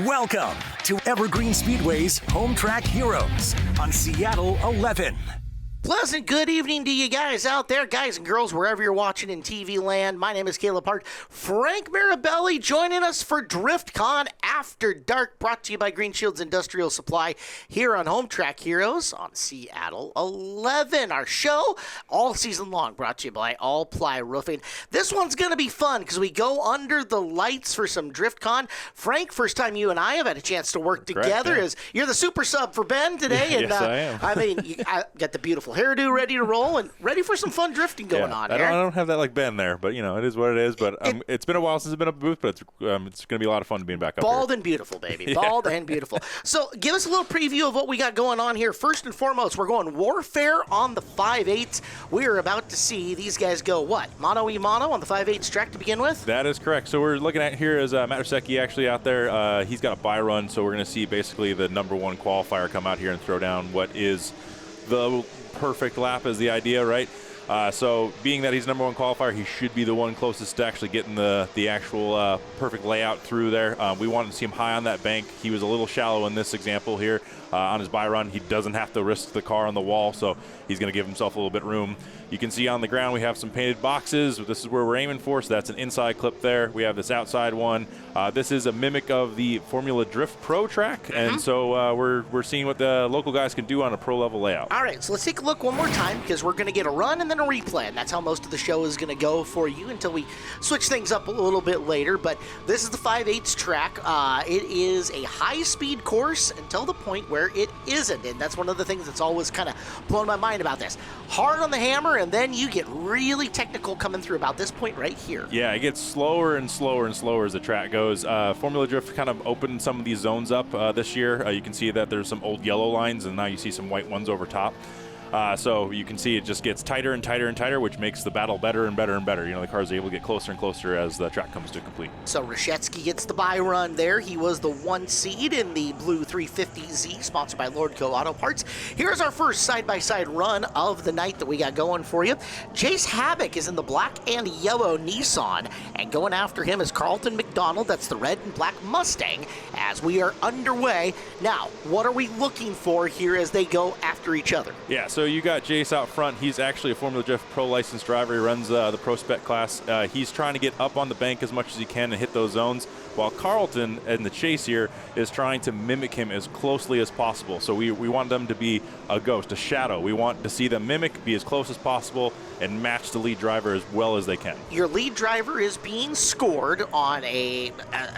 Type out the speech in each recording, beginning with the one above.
Welcome to Evergreen Speedway's Home Track Heroes on Seattle 11. Pleasant good evening to you guys out there, guys and girls, wherever you're watching in TV land. My name is Caleb Hart. Frank Mirabelli joining us for DriftCon After Dark, brought to you by Green Shields Industrial Supply here on Home Track Heroes on Seattle 11. Our show all season long brought to you by All Ply Roofing. This one's going to be fun because we go under the lights for some DriftCon. Frank, first time you and I have had a chance to work together. Yeah. Is you're the super sub for Ben today. And, yes, I am. I mean, I got the beautiful hairdo ready to roll and ready for some fun drifting going on here. I don't have that like Ben there, but you know, it is what it is. But it's been a while since I've been up at the booth, but it's going to be a lot of fun being back up Bald here. and beautiful, baby. Bald and beautiful. So give us a little preview of what we got going on here. First and foremost, we're going Warfare on the 5/8. We are about to see these guys go what? Mono-e-mono on the 5/8 track to begin with? That is correct. So we're looking at here is Matt Rusecki actually out there. He's got a buy run, so we're going to see basically the number one qualifier come out here and throw down what is the perfect lap is the idea, right? So being that he's number one qualifier, he should be the one closest to actually getting the actual perfect layout through there. We wanted to see him high on that bank. He was a little shallow in this example here on his buy run. He doesn't have to risk the car on the wall, so he's going to give himself a little bit of room. You can see on the ground we have some painted boxes. This is where we're aiming for, so that's an inside clip there. We have this outside one. This is a mimic of the Formula Drift Pro track, and so we're seeing what the local guys can do on a pro level layout. All right, so let's take a look one more time because we're going to get a run and then a replay, and that's how most of the show is going to go for you until we switch things up a little bit later. But this is the 5/8 track. It is a high-speed course until the point where it isn't, and that's one of the things that's always kind of blown my mind about this. Hard on the hammer, and then you get really technical coming through about this point right here. Yeah, it gets slower and slower and slower as the track goes. Formula Drift kind of opened some of these zones up this year. You can see that there's some old yellow lines, and now you see some white ones over top. So you can see it just gets tighter and tighter and tighter, which makes the battle better and better and better. You know, the cars are able to get closer and closer as the track comes to complete. So Rashetsky gets the buy run there. He was the 1 seed in the blue 350Z, sponsored by Lordco Auto Parts. Here's our first side-by-side run of the night that we got going for you. Jace Havoc is in the black and yellow Nissan, and going after him is Carlton McDonald. That's the red and black Mustang as we are underway. Now, what are we looking for here as they go after each other? Yeah, so you got Jace out front. He's actually a Formula Drift Pro licensed driver. He runs the Pro Spec class. He's trying to get up on the bank as much as he can and hit those zones, while Carlton in the chase here is trying to mimic him as closely as possible. So we want them to be a ghost, a shadow. We want to see them mimic, be as close as possible, and match the lead driver as well as they can. Your lead driver is being scored on a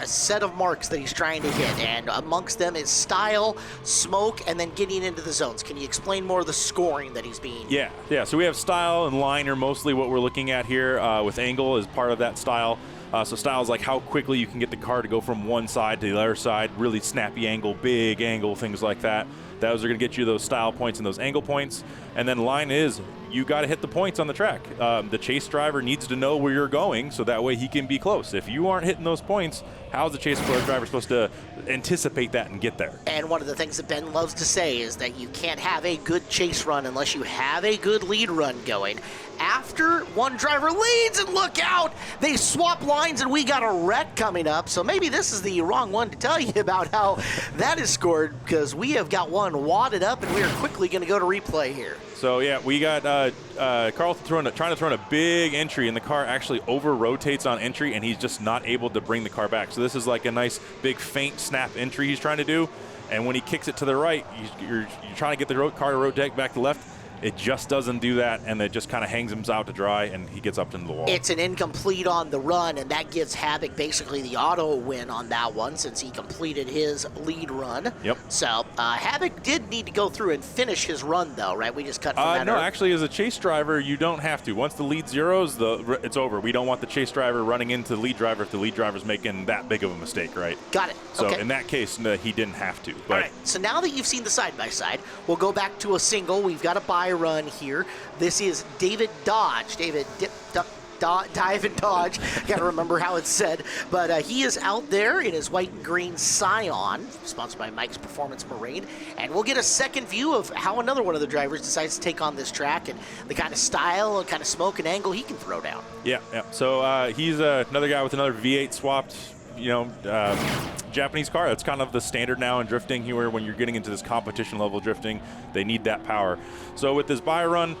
set of marks that he's trying to hit, and amongst them is style, smoke, and then getting into the zones. Can you explain more of the scoring that he's being? Yeah. So we have style and line are mostly what we're looking at here, with angle is part of that style. So style is like how quickly you can get the car to go from one side to the other side, really snappy angle, big angle, things like that. Those are going to get you those style points and those angle points. And then line is you got to hit the points on the track. The chase driver needs to know where you're going so that way he can be close. If you aren't hitting those points, how is the chase driver supposed to anticipate that and get there? And one of the things that Ben loves to say is that you can't have a good chase run unless you have a good lead run going. After one driver leads, and look out, they swap lines and we got a wreck coming up. So maybe this is the wrong one to tell you about how that is scored, because we have got one wadded up and we are quickly going to go to replay here. So yeah, we got Carlton trying to throw in a big entry, and the car actually over-rotates on entry, and he's just not able to bring the car back. So this is like a nice big faint snap entry he's trying to do, and when he kicks it to the right, you're trying to get the car to rotate back to left. It just doesn't do that, and it just kind of hangs him out to dry, and he gets up into the wall. It's an incomplete on the run, and that gives Havoc basically the auto win on that one since he completed his lead run. Yep. So Havoc did need to go through and finish his run, though, right? We just cut from that. No, actually, as a chase driver, you don't have to. Once the lead zeros, it's over. We don't want the chase driver running into the lead driver if the lead driver's making that big of a mistake, right? Got it. So okay. in that case, no, he didn't have to. But all right, so now that you've seen the side-by-side, we'll go back to a single. We've got a buy run here. This is David Dodge. Dive and Dodge. Got to remember how it's said. But he is out there in his white and green Scion, sponsored by Mike's Performance Marine. And we'll get a second view of how another one of the drivers decides to take on this track and the kind of style and kind of smoke and angle he can throw down. Yeah. So he's another guy with another V8 swapped Japanese car. That's kind of the standard now in drifting here. When you're getting into this competition level drifting, they need that power. So with this buy run,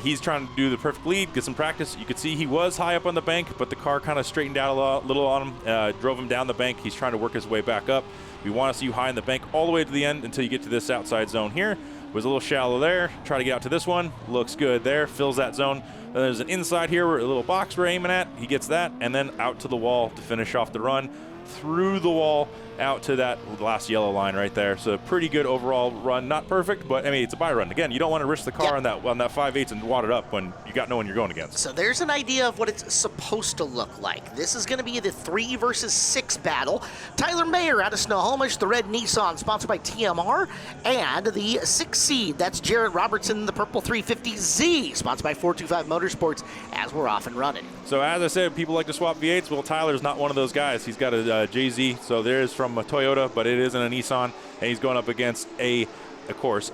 he's trying to do the perfect lead, get some practice. You could see he was high up on the bank, but the car kind of straightened out a little on him, drove him down the bank. He's trying to work his way back up. We want to see you high in the bank all the way to the end until you get to this outside zone here. Was a little shallow there. Try to get out to this one. Looks good there. Fills that zone. Then there's an inside here, where a little box we're aiming at. He gets that, and then out to the wall to finish off the run. Through the wall, out to that last yellow line right there. So pretty good overall run. Not perfect, but I mean, it's a buy run. Again, you don't want to risk the car on that 5/8 and wad it up when you got no one you're going against. So there's an idea of what it's supposed to look like. This is going to be the 3 versus 6 battle. Tyler Mayer out of Snohomish, the red Nissan, sponsored by TMR, and the 6 seed, that's Jared Robertson, the purple 350Z, sponsored by 425 Motorsports, as we're off and running. So as I said, people like to swap V8s. Well, Tyler's not one of those guys. He's got a JZ, so there's from a Toyota, but it isn't a Nissan, and he's going up against of course,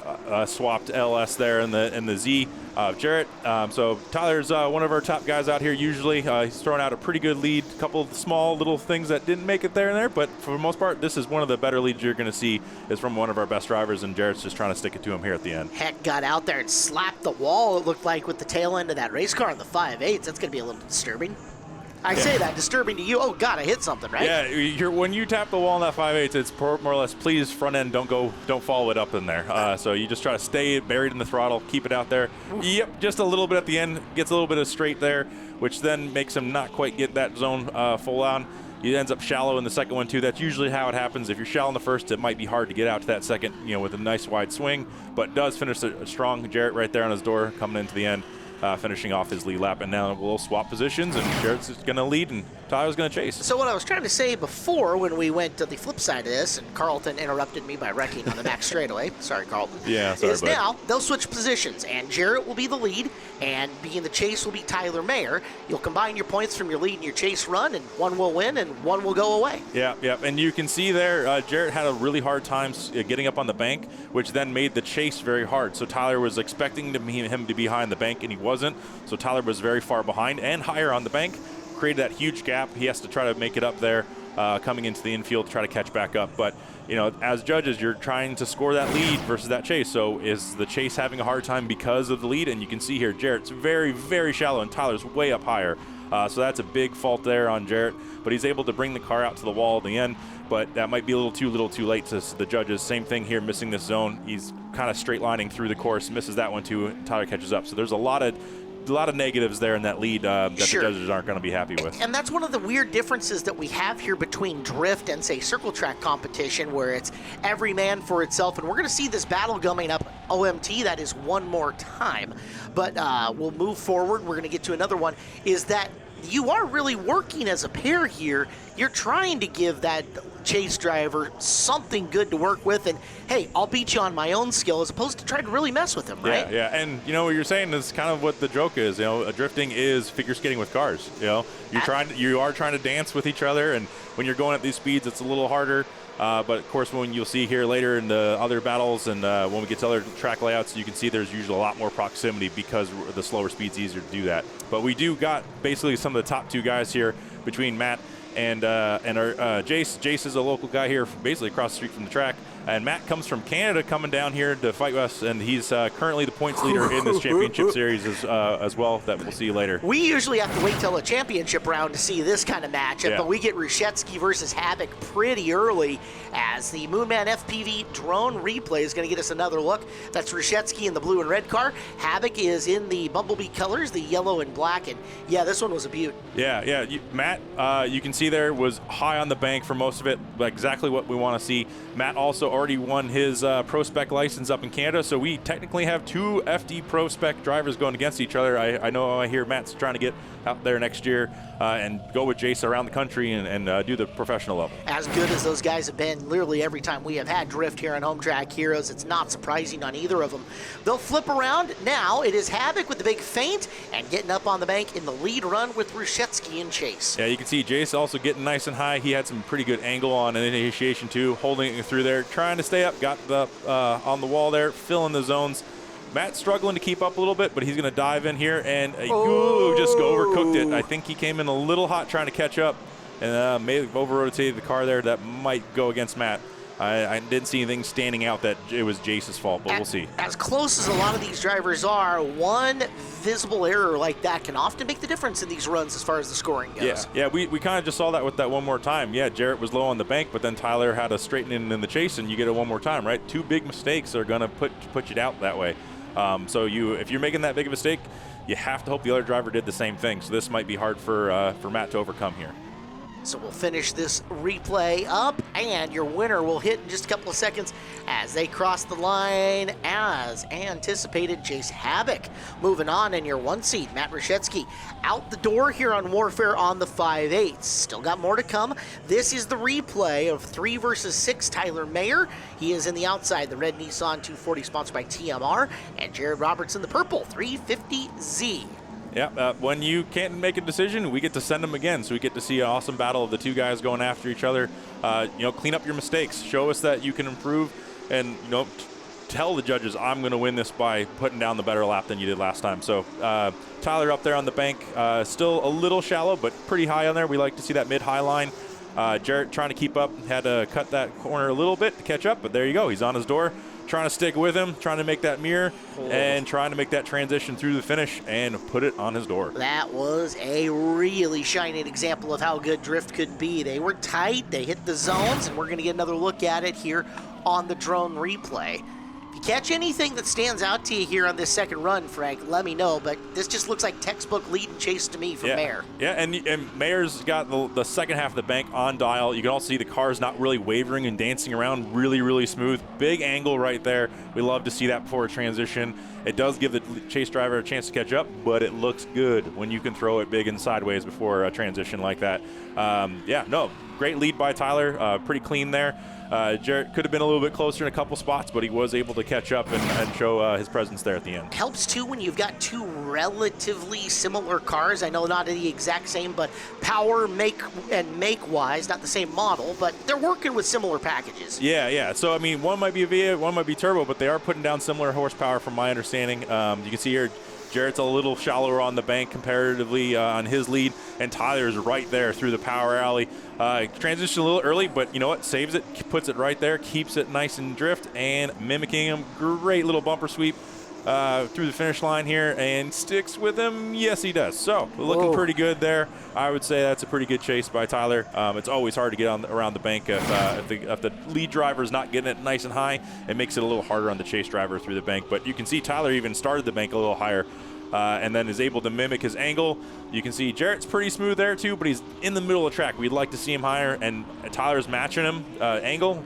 swapped LS there in the Z of Jarrett. So Tyler's one of our top guys out here usually. He's throwing out a pretty good lead. A couple of small little things that didn't make it there and there, but for the most part, this is one of the better leads you're going to see is from one of our best drivers, and Jarrett's just trying to stick it to him here at the end. Heck, got out there and slapped the wall, it looked like, with the tail end of that race car on the 5/8. That's going to be a little disturbing. I say that, disturbing to you. Oh, God, I hit something, right? Yeah, when you tap the wall on that 5/8, it's more or less, please, front end, don't follow it up in there. So you just try to stay buried in the throttle, keep it out there. Yep, just a little bit at the end, gets a little bit of straight there, which then makes him not quite get that zone full on. He ends up shallow in the second one, too. That's usually how it happens. If you're shallow in the first, it might be hard to get out to that second, with a nice wide swing, but does finish a strong Jarrett right there on his door coming into the end. Finishing off his lead lap, and now we'll swap positions, and Jarrett's going to lead, and Tyler's going to chase. So what I was trying to say before when we went to the flip side of this, and Carlton interrupted me by wrecking on the max straightaway. Sorry, Carlton. Yeah, sorry, is buddy. Now they'll switch positions, and Jarrett will be the lead, and being the chase will be Tyler Mayer. You'll combine your points from your lead and your chase run, and one will win, and one will go away. Yeah, and you can see there, Jarrett had a really hard time getting up on the bank, which then made the chase very hard. So Tyler was expecting him to be high on the bank, and he wasn't. So Tyler was very far behind and higher on the bank, created that huge gap. He has to try to make it up there coming into the infield to try to catch back up. But, as judges, you're trying to score that lead versus that chase. So is the chase having a hard time because of the lead? And you can see here, Jarrett's very, very shallow, and Tyler's way up higher. So that's a big fault there on Jarrett. But he's able to bring the car out to the wall at the end. But that might be a little too late to the judges. Same thing here, missing this zone. He's kind of straight lining through the course, misses that one too. Tyler catches up. So there's a lot of negatives there in that lead that the judges aren't going to be happy with. And that's one of the weird differences that we have here between drift and, say, circle track competition, where it's every man for itself. And we're going to see this battle coming up, OMT, that is one more time. But we'll move forward. We're going to get to another one, is that you are really working as a pair here. You're trying to give that chase driver something good to work with, and hey, I'll beat you on my own skill, as opposed to trying to really mess with him, right? Yeah, and what you're saying is kind of what the joke is. Drifting is figure skating with cars. You are trying to dance with each other, and when you're going at these speeds, it's a little harder. But of course, when you'll see here later in the other battles, and when we get to other track layouts, you can see there's usually a lot more proximity because the slower speed's easier to do that. But we do got basically some of the top two guys here between Matt and our Jace. Jace is a local guy here, basically across the street from the track. And Matt comes from Canada, coming down here to fight us, and he's currently the points leader in this championship series as well, that we'll see later. We usually have to wait till a championship round to see this kind of matchup, but we get Rushetsky versus Havoc pretty early, as the Moonman FPV drone replay is going to get us another look. That's Rushetsky in the blue and red car. Havoc is in the Bumblebee colors, the yellow and black, and this one was a beaut. Matt, you can see there, was high on the bank for most of it, exactly what we want to see. Matt also already won his Pro Spec license up in Canada, so we technically have two FD Pro Spec drivers going against each other. I hear Matt's trying to get out there next year and go with Jace around the country and do the professional level. As good as those guys have been literally every time we have had drift here on Home Track Heroes, it's not surprising on either of them. They'll flip around. Now it is Havoc with the big feint and getting up on the bank in the lead run with Rushetsky and Chase. Yeah, you can see Jace also getting nice and high. He had some pretty good angle on an initiation too, holding it through there, trying to stay up, got the on the wall there, filling the zones. Matt's struggling to keep up a little bit, but he's going to dive in here and just overcooked it. I think he came in a little hot trying to catch up. and may have over-rotated the car there. That might go against Matt. I didn't see anything standing out that it was Jace's fault, but we'll see. As close as a lot of these drivers are, one visible error like that can often make the difference in these runs as far as the scoring goes. Yeah, we kind of just saw that with that one more time. Yeah, Jarrett was low on the bank, but then Tyler had a straighten in the chase, and you get it one more time, right? Two big mistakes are going to put you out that way. So if you're making that big of a mistake, you have to hope the other driver did the same thing. So this might be hard for Matt to overcome here. So we'll finish this replay up, and your winner will hit in just a couple of seconds as they cross the line as anticipated. Jace Havoc moving on in your 1 seed. Matt Rashetsky out the door here on Warfare on the 5/8. Still got more to come. This is the replay of 3 versus 6 Tyler Mayer. He is in the outside, the red Nissan 240 sponsored by TMR, and Jared Roberts in the purple 350Z. Yeah, when you can't make a decision, we get to send them again. So we get to see an awesome battle of the two guys going after each other. Clean up your mistakes. Show us that you can improve, and tell the judges, I'm going to win this by putting down the better lap than you did last time. So Tyler up there on the bank, still a little shallow, but pretty high on there. We like to see that mid-high line. Jarrett trying to keep up, had to cut that corner a little bit to catch up, but there you go. He's on his door. Trying to stick with him, trying to make that mirror, and trying to make that transition through the finish and put it on his door. That was a really shining example of how good drift could be. They were tight, they hit the zones, and we're going to get another look at it here on the drone replay. If you catch anything that stands out to you here on this second run, Frank, let me know, but this just looks like textbook lead and chase to me for Mayer. Yeah, and Mayer's got the second half of the bank on dial. You can also see the car's not really wavering and dancing around, really, really smooth. Big angle right there. We love to see that before a transition. It does give the chase driver a chance to catch up, but it looks good when you can throw it big and sideways before a transition like that. Great lead by Tyler. Pretty clean there. Jarrett could have been a little bit closer in a couple spots, but he was able to catch up and show his presence there at the end. Helps, too, when you've got two relatively similar cars. I know not the exact same, but power, make-wise, not the same model, but they're working with similar packages. Yeah. So, I mean, one might be a V8, one might be turbo, but they are putting down similar horsepower from my understanding. You can see here, Jarrett's a little shallower on the bank comparatively on his lead, and Tyler's right there through the power alley. Transition a little early, but you know what? Saves it, puts it right there, keeps it nice and drift, and mimicking him. Great little bumper sweep through the finish line here, and sticks with him. Yes, he does. So looking pretty good there. I would say that's a pretty good chase by Tyler. It's always hard to get around the bank if the lead driver is not getting it nice and high. It makes it a little harder on the chase driver through the bank. But you can see Tyler even started the bank a little higher. And then is able to mimic his angle. You can see Jarrett's pretty smooth there too, but he's in the middle of the track. We'd like to see him higher, and Tyler's matching him, angle,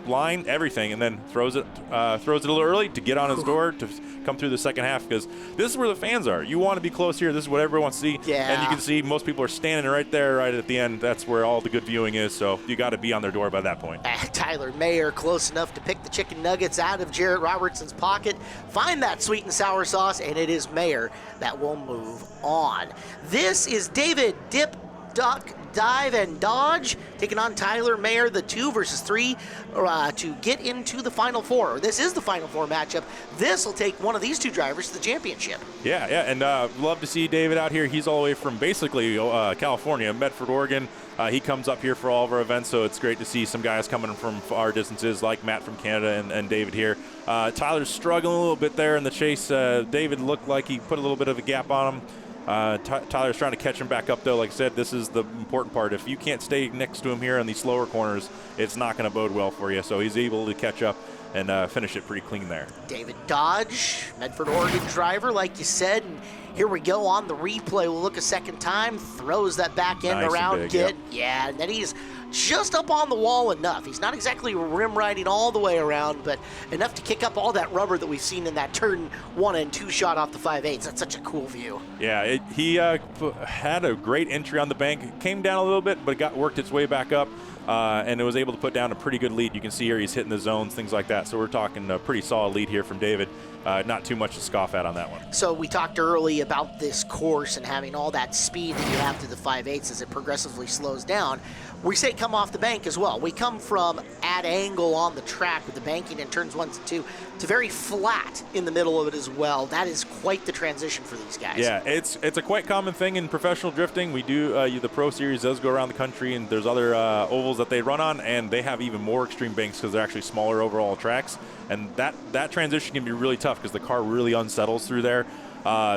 line, everything, and then throws it a little early to get on his door to come through the second half, because this is where the fans are. You want to be close here. This is what everyone wants to see. Yeah. And you can see most people are standing right there, right at the end. That's where all the good viewing is, so you got to be on their door by that point. Tyler Mayer close enough to pick the chicken nuggets out of Jarrett Robertson's pocket, find that sweet and sour sauce, and it is Mayer that will move on. This is David Dip, Duck, Dive, and Dodge taking on Tyler Mayer, the 2 versus 3 to get into the Final Four. This is the Final Four matchup. This will take one of these two drivers to the championship. Yeah, and love to see David out here. He's all the way from basically California, Medford, Oregon. He comes up here for all of our events, so it's great to see some guys coming from far distances like Matt from Canada and David here. Tyler's struggling a little bit there in the chase. David looked like he put a little bit of a gap on him. Tyler's trying to catch him back up, though. Like I said, this is the important part. If you can't stay next to him here on these slower corners, it's not going to bode well for you. So he's able to catch up and finish it pretty clean there. David Dodge, Medford, Oregon driver, like you said. And here we go on the replay. We'll look a second time. Throws that back end nice around big, kid. Yep. Yeah, and then he's just up on the wall enough. He's not exactly rim riding all the way around, but enough to kick up all that rubber that we've seen in that turn 1 and 2 shot off the 5/8. That's such a cool view. Yeah, he had a great entry on the bank. It came down a little bit, but it worked its way back up, and it was able to put down a pretty good lead. You can see here he's hitting the zones, things like that. So we're talking a pretty solid lead here from David. Not too much to scoff at on that one. So we talked early about this course and having all that speed that you have through the 5/8 as it progressively slows down. We say come off the bank as well. We come from at angle on the track with the banking in turns 1 and 2 to very flat in the middle of it as well. That is quite the transition for these guys. Yeah, it's a quite common thing in professional drifting. We do the Pro Series does go around the country, and there's other ovals that they run on, and they have even more extreme banks because they're actually smaller overall tracks. And that transition can be really tough because the car really unsettles through there.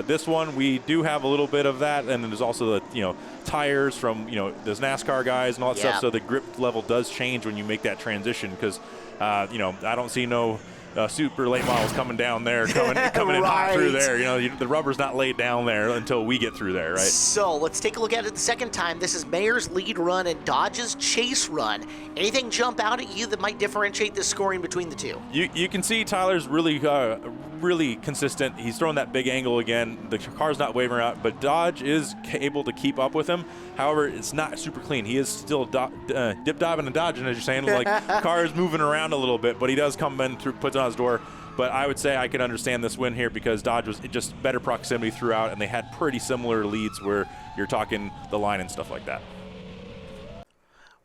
This one, we do have a little bit of that, and then there's also the tires from those NASCAR guys and all that stuff. So the grip level does change when you make that transition because I don't see no super late models coming down there, coming in hot through there. The rubber's not laid down there until we get through there, right? So let's take a look at it the second time. This is Mayer's lead run and Dodge's chase run. Anything jump out at you that might differentiate the scoring between the two? You can see Tyler's really consistent. He's throwing that big angle again. The car's not wavering out, but Dodge is able to keep up with him. However, it's not super clean. He is still dip-diving and dodging, as you're saying. Like, car is moving around a little bit, but he does come in through, puts it on his door. But I would say I can understand this win here because Dodge was just better proximity throughout, and they had pretty similar leads where you're talking the line and stuff like that.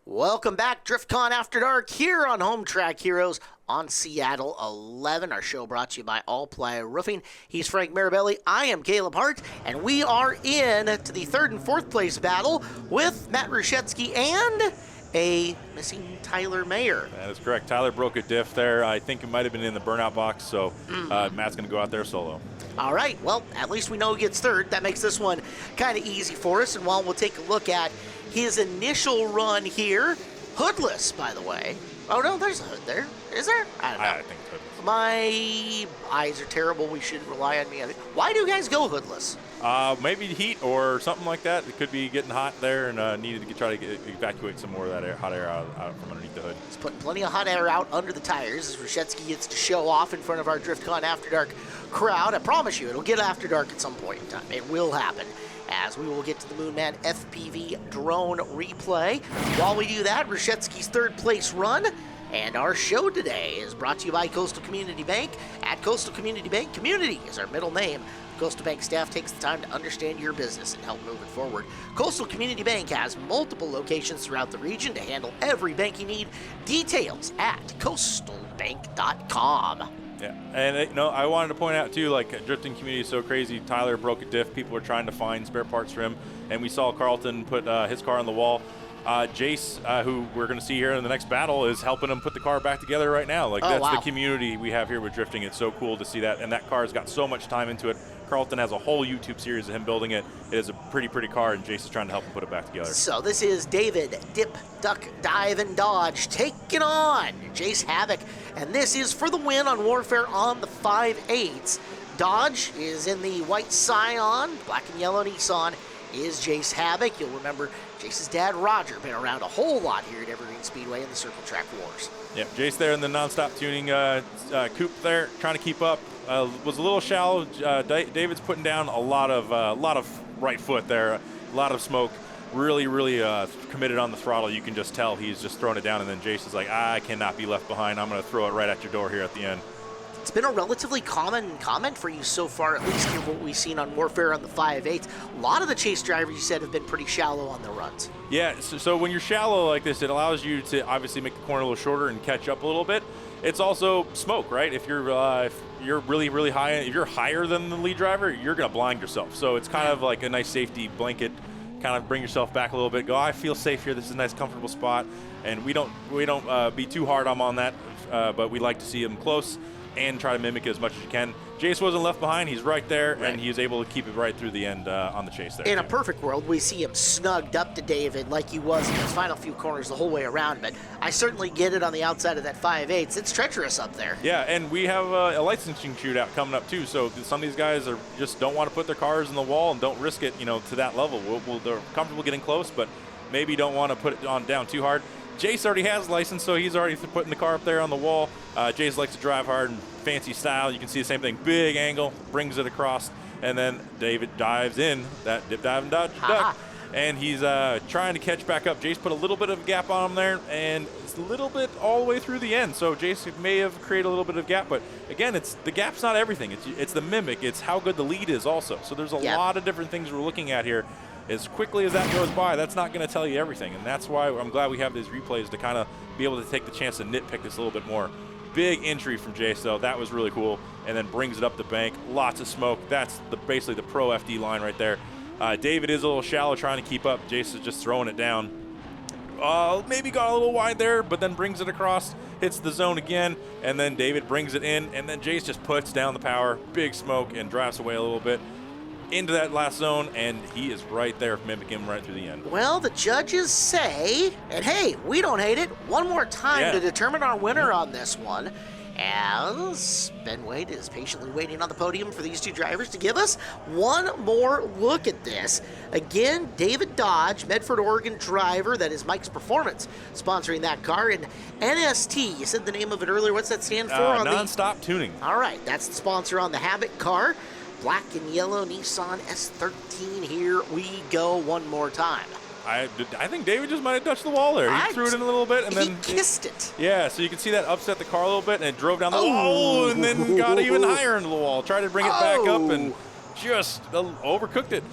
Welcome back, DriftCon After Dark here on Home Track Heroes on Seattle 11. Our show brought to you by All Ply Roofing. He's Frank Marabelli. I am Caleb Hart, and we are in to the 3rd and 4th place battle with Matt Ruszewski and a missing Tyler Mayer. That is correct. Tyler broke a diff there. I think it might have been in the burnout box, so Matt's going to go out there solo. All right. Well, at least we know who gets 3rd. That makes this one kind of easy for us. And while we'll take a look at his initial run here, hoodless, by the way. Oh, no, there's a hood there. Is there? I don't know. I think it's hoodless. My eyes are terrible. We should rely on me. Why do guys go hoodless? Maybe heat or something like that. It could be getting hot there and needed to try to evacuate some more of that hot air out from underneath the hood. He's putting plenty of hot air out under the tires as Ruszewski gets to show off in front of our DriftCon After Dark crowd. I promise you, it'll get After Dark at some point in time. It will happen, as we will get to the Moonman FPV drone replay. While we do that, Ruszewski's 3rd place run. And our show today is brought to you by Coastal Community Bank. At Coastal Community Bank, community is our middle name. Coastal Bank staff takes the time to understand your business and help move it forward. Coastal Community Bank has multiple locations throughout the region to handle every banking need. Details at coastalbank.com. Yeah, and I wanted to point out too, like, drifting community is so crazy. Tyler broke a diff. People are trying to find spare parts for him, and we saw Carlton put his car on the wall. Jace, who we're going to see here in the next battle, is helping him put the car back together right now. Like, that's the community we have here with drifting. It's so cool to see that, and that car's got so much time into it. Carlton has a whole YouTube series of him building it. It is a pretty car, and Jace is trying to help him put it back together. So this is David, Dip, Duck, Dive, and Dodge taking on Jace Havoc, and this is for the win on Warfare on the 5/8. Dodge is in the white Scion, black and yellow Nissan is Jace Havoc. You'll remember Jace's dad, Roger, been around a whole lot here at Evergreen Speedway in the Circle Track Wars. Yep, Jace there in the nonstop tuning coupe there, trying to keep up. Was a little shallow. David's putting down a lot of right foot there, a lot of smoke. Really committed on the throttle. You can just tell he's just throwing it down, and then Jace is like, I cannot be left behind. I'm going to throw it right at your door here at the end. It's been a relatively common comment for you so far, at least in what we've seen on Warfare on the 5/8. A lot of the chase drivers, you said, have been pretty shallow on their runs. Yeah, so when you're shallow like this, it allows you to obviously make the corner a little shorter and catch up a little bit. It's also smoke, right? If you're really high, if you're higher than the lead driver, you're going to blind yourself. So it's kind of like a nice safety blanket. Kind of bring yourself back a little bit. Go, I feel safe here. This is a nice, comfortable spot, and we don't be too hard on that, but we like to see him close and try to mimic it as much as you can. Jace wasn't left behind. He's right there, and he was able to keep it right through the end on the chase there. In a perfect world, we see him snugged up to David like he was in his final few corners the whole way around, but I certainly get it on the outside of that 5/8. It's treacherous up there. Yeah, and we have a licensing shootout coming up, too, so some of these guys just don't want to put their cars in the wall and don't risk it, to that level. They're comfortable getting close, but maybe don't want to put it down too hard. Jace already has a license, so he's already putting the car up there on the wall. Jace likes to drive hard and fancy style. You can see the same thing. Big angle, brings it across, and then David dives in, that dip, dive, and dodge, duck. And he's trying to catch back up. Jace put a little bit of a gap on him there, and it's a little bit all the way through the end. So Jace may have created a little bit of gap, but again, the gap's not everything. It's the mimic. It's how good the lead is also. So there's a lot of different things we're looking at here. as quickly as that goes by, that's not going to tell you everything. And that's why I'm glad we have these replays to kind of be able to take the chance to nitpick this a little bit more. Big entry from Jace, though. That was really cool. And then brings it up the bank. Lots of smoke. That's basically the pro FD line right there. David is a little shallow trying to keep up. Jace is just throwing it down. Maybe got a little wide there, but then brings it across, hits the zone again, and then David brings it in, and then Jace just puts down the power, big smoke, and drives away a little bit into that last zone, and he is right there, mimicking him right through the end. Well, the judges say, and hey, we don't hate it, one more time to determine our winner on this one, as Ben Wade is patiently waiting on the podium for these two drivers to give us one more look at this. Again, David Dodge, Medford, Oregon driver, that is Mike's Performance, sponsoring that car. And NST, you said the name of it earlier, what's that stand for? Non-stop tuning. All right, that's the sponsor on the Habit car. Black and yellow Nissan S13, here we go one more time. I think David just might have touched the wall there. He threw it in a little bit, and then he kissed it. Yeah, so you can see that upset the car a little bit, and it drove down the wall, and then got even higher into the wall. Tried to bring it back up, and just overcooked it.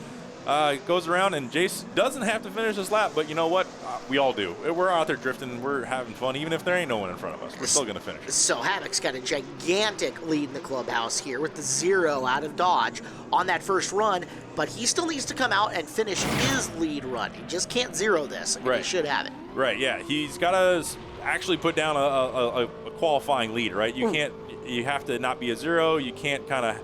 Goes around, and Jace doesn't have to finish this lap, but you know what? We all do. We're out there drifting. We're having fun. Even if there ain't no one in front of us, we're still going to finish it. So Havoc's got a gigantic lead in the clubhouse here with the 0 out of Dodge on that first run, but he still needs to come out and finish his lead run. He just can't 0 this. I mean, he should have it. Right, yeah. He's got to actually put down a qualifying lead, right? You can't. You have to not be a 0. You can't kind of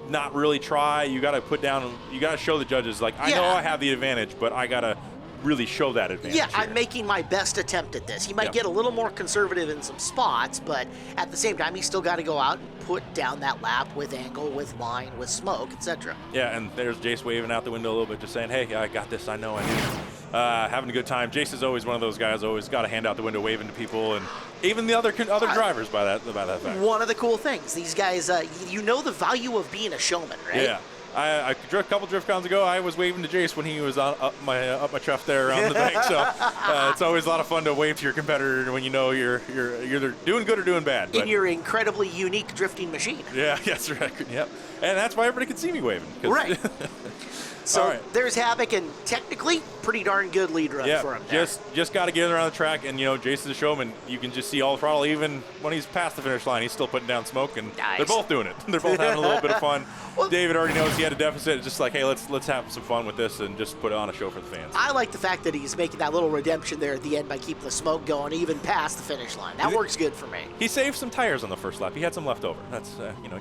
not really try. You got to put down. You got to show the judges, like, I know I have the advantage, but I got to really show that advantage. Yeah, I'm making my best attempt at this. He might get a little more conservative in some spots, but at the same time, he's still got to go out and put down that lap with angle, with line, with smoke, etc. Yeah, and there's Jace waving out the window a little bit, just saying, hey, I got this. I know I do. Having a good time. Jace is always one of those guys, always got a hand out the window waving to people, and even the other drivers by that fact. One of the cool things, these guys, you know the value of being a showman, right? Yeah. A couple DriftCons ago, I was waving to Jace when he was up my chuff there around the bank. So it's always a lot of fun to wave to your competitor when you know you're either doing good or doing bad. In your incredibly unique drifting machine. Yeah, that's right. Yep. And that's why everybody can see me waving. Right. So there's Havoc, and technically, pretty darn good lead run for him there. Just got to get around the track, and, Jason's a showman. You can just see all the throttle. Even when he's past the finish line, he's still putting down smoke, and they're both doing it. They're both having a little bit of fun. Well, David already knows he had a deficit. It's just like, hey, let's have some fun with this and just put on a show for the fans. I like the fact that he's making that little redemption there at the end by keeping the smoke going even past the finish line. That works good for me. He saved some tires on the first lap. He had some left over. That's,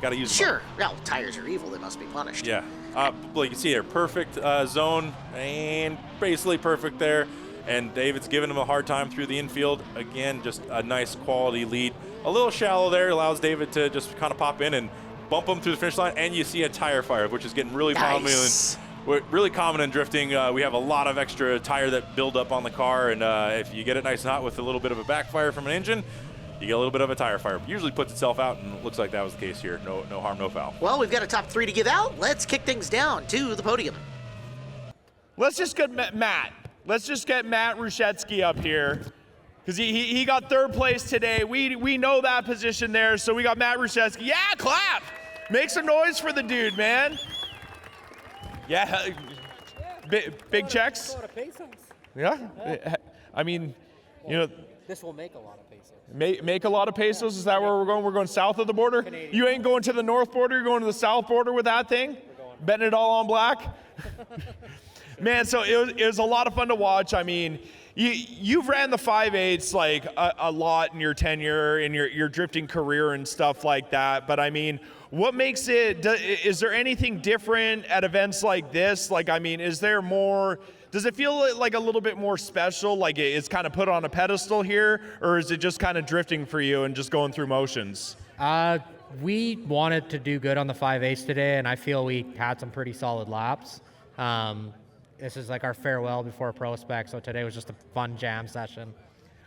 got to use them. Sure. Well, tires are evil. They must be punished. Yeah. Well, you can see here, perfect zone and basically perfect there. And David's giving him a hard time through the infield. Again, just a nice quality lead. A little shallow there allows David to just kind of pop in and bump him through the finish line. And you see a tire fire, which is getting really common in drifting. We have a lot of extra tire that build up on the car. And if you get it nice and hot with a little bit of a backfire from an engine, you get a little bit of a tire fire. Usually puts itself out, and it looks like that was the case here. No harm, no foul. Well, we've got a top 3 to give out. Let's kick things down to the podium. Let's just get Matt. Let's just get Matt Rushetsky up here, because he got 3rd place today. We know that position there, so we got Matt Rushetsky. Yeah, clap! Make some noise for the dude, man. Yeah, big checks. Yeah, I mean, this will make a lot of pesos. Make a lot of pesos? Is that where we're going? We're going south of the border? Canadian. You ain't going to the north border? You're going to the south border with that thing? Betting it all on black? Man, so it was a lot of fun to watch. I mean, you've ran the 5/8s like a lot in your tenure, in your drifting career and stuff like that. But I mean, what makes it, is there anything different at events like this? Like, I mean, is there more, does it feel like a little bit more special, like it's kind of put on a pedestal here, or is it just kind of drifting for you and just going through motions? We wanted to do good on the 5/8 today, and I feel we had some pretty solid laps. This is like our farewell before Pro Spec, so today was just a fun jam session.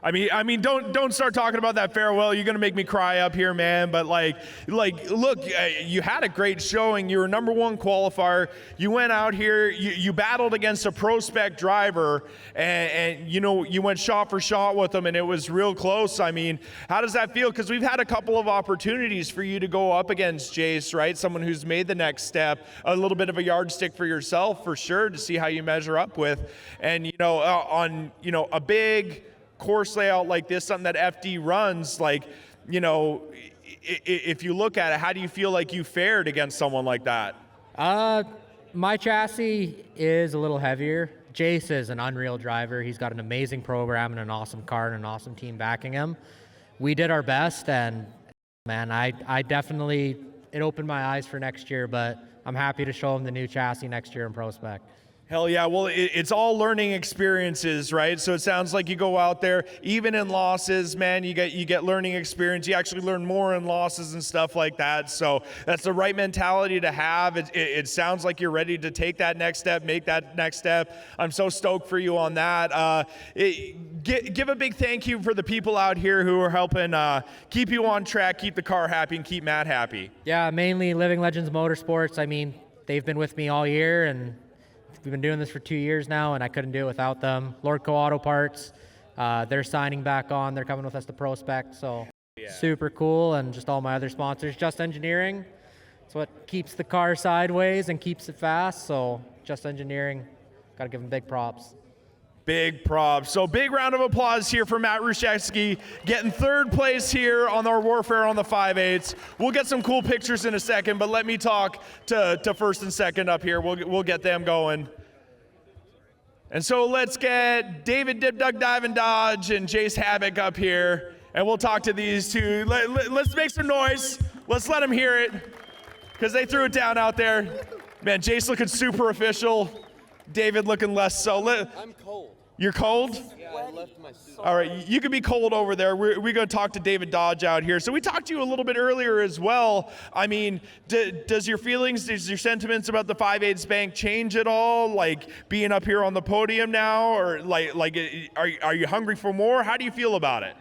I mean, don't start talking about that farewell. You're gonna make me cry up here, man. But like, look, you had a great showing. You were #1 qualifier. You went out here. You battled against a pro spec driver, and you know you went shot for shot with him, and it was real close. I mean, how does that feel? Because we've had a couple of opportunities for you to go up against Jace, right? Someone who's made the next step, a little bit of a yardstick for yourself, for sure, to see how you measure up with. And on a big course layout like this, something that FD runs, like, if you look at it, how do you feel like you fared against someone like that? My chassis is a little heavier. Jace is an unreal driver. He's got an amazing program and an awesome car and an awesome team backing him. We did our best, and man, I definitely, it opened my eyes for next year, but I'm happy to show him the new chassis next year in Pro Spec. Hell yeah. Well, it's all learning experiences, right? So it sounds like you go out there, even in losses, man, you get learning experience. You actually learn more in losses and stuff like that. So that's the right mentality to have. It sounds like you're ready to take that next step, make that next step. I'm so stoked for you on that. Give a big thank you for the people out here who are helping keep you on track, keep the car happy, and keep Matt happy. Yeah, mainly Living Legends Motorsports. I mean, they've been with me all year, and we've been doing this for 2 years now, and I couldn't do it without them. Lordco Auto Parts, they're signing back on. They're coming with us to Pro Spec, so super cool. And just all my other sponsors. Just Engineering, it's what keeps the car sideways and keeps it fast, so Just Engineering, got to give them big props. Big props. So big round of applause here for Matt Ruszewski, getting 3rd place here on our Warfare on the 5/8. We'll get some cool pictures in a second, but let me talk to 1st and 2nd up here. We'll get them going. And so let's get David Dip Dug Dive and Dodge and Jace Havoc up here, and we'll talk to these two. Let's make some noise. Let's let them hear it, because they threw it down out there. Man, Jace looking super official. David looking less so. I'm cold. You're cold? Yeah, I left my suit. All right, you can be cold over there. We're going to talk to David Dodge out here. So we talked to you a little bit earlier as well. I mean, does your feelings, does your sentiments about the 5/8 bank change at all? Like being up here on the podium now, or like are you hungry for more? How do you feel about it?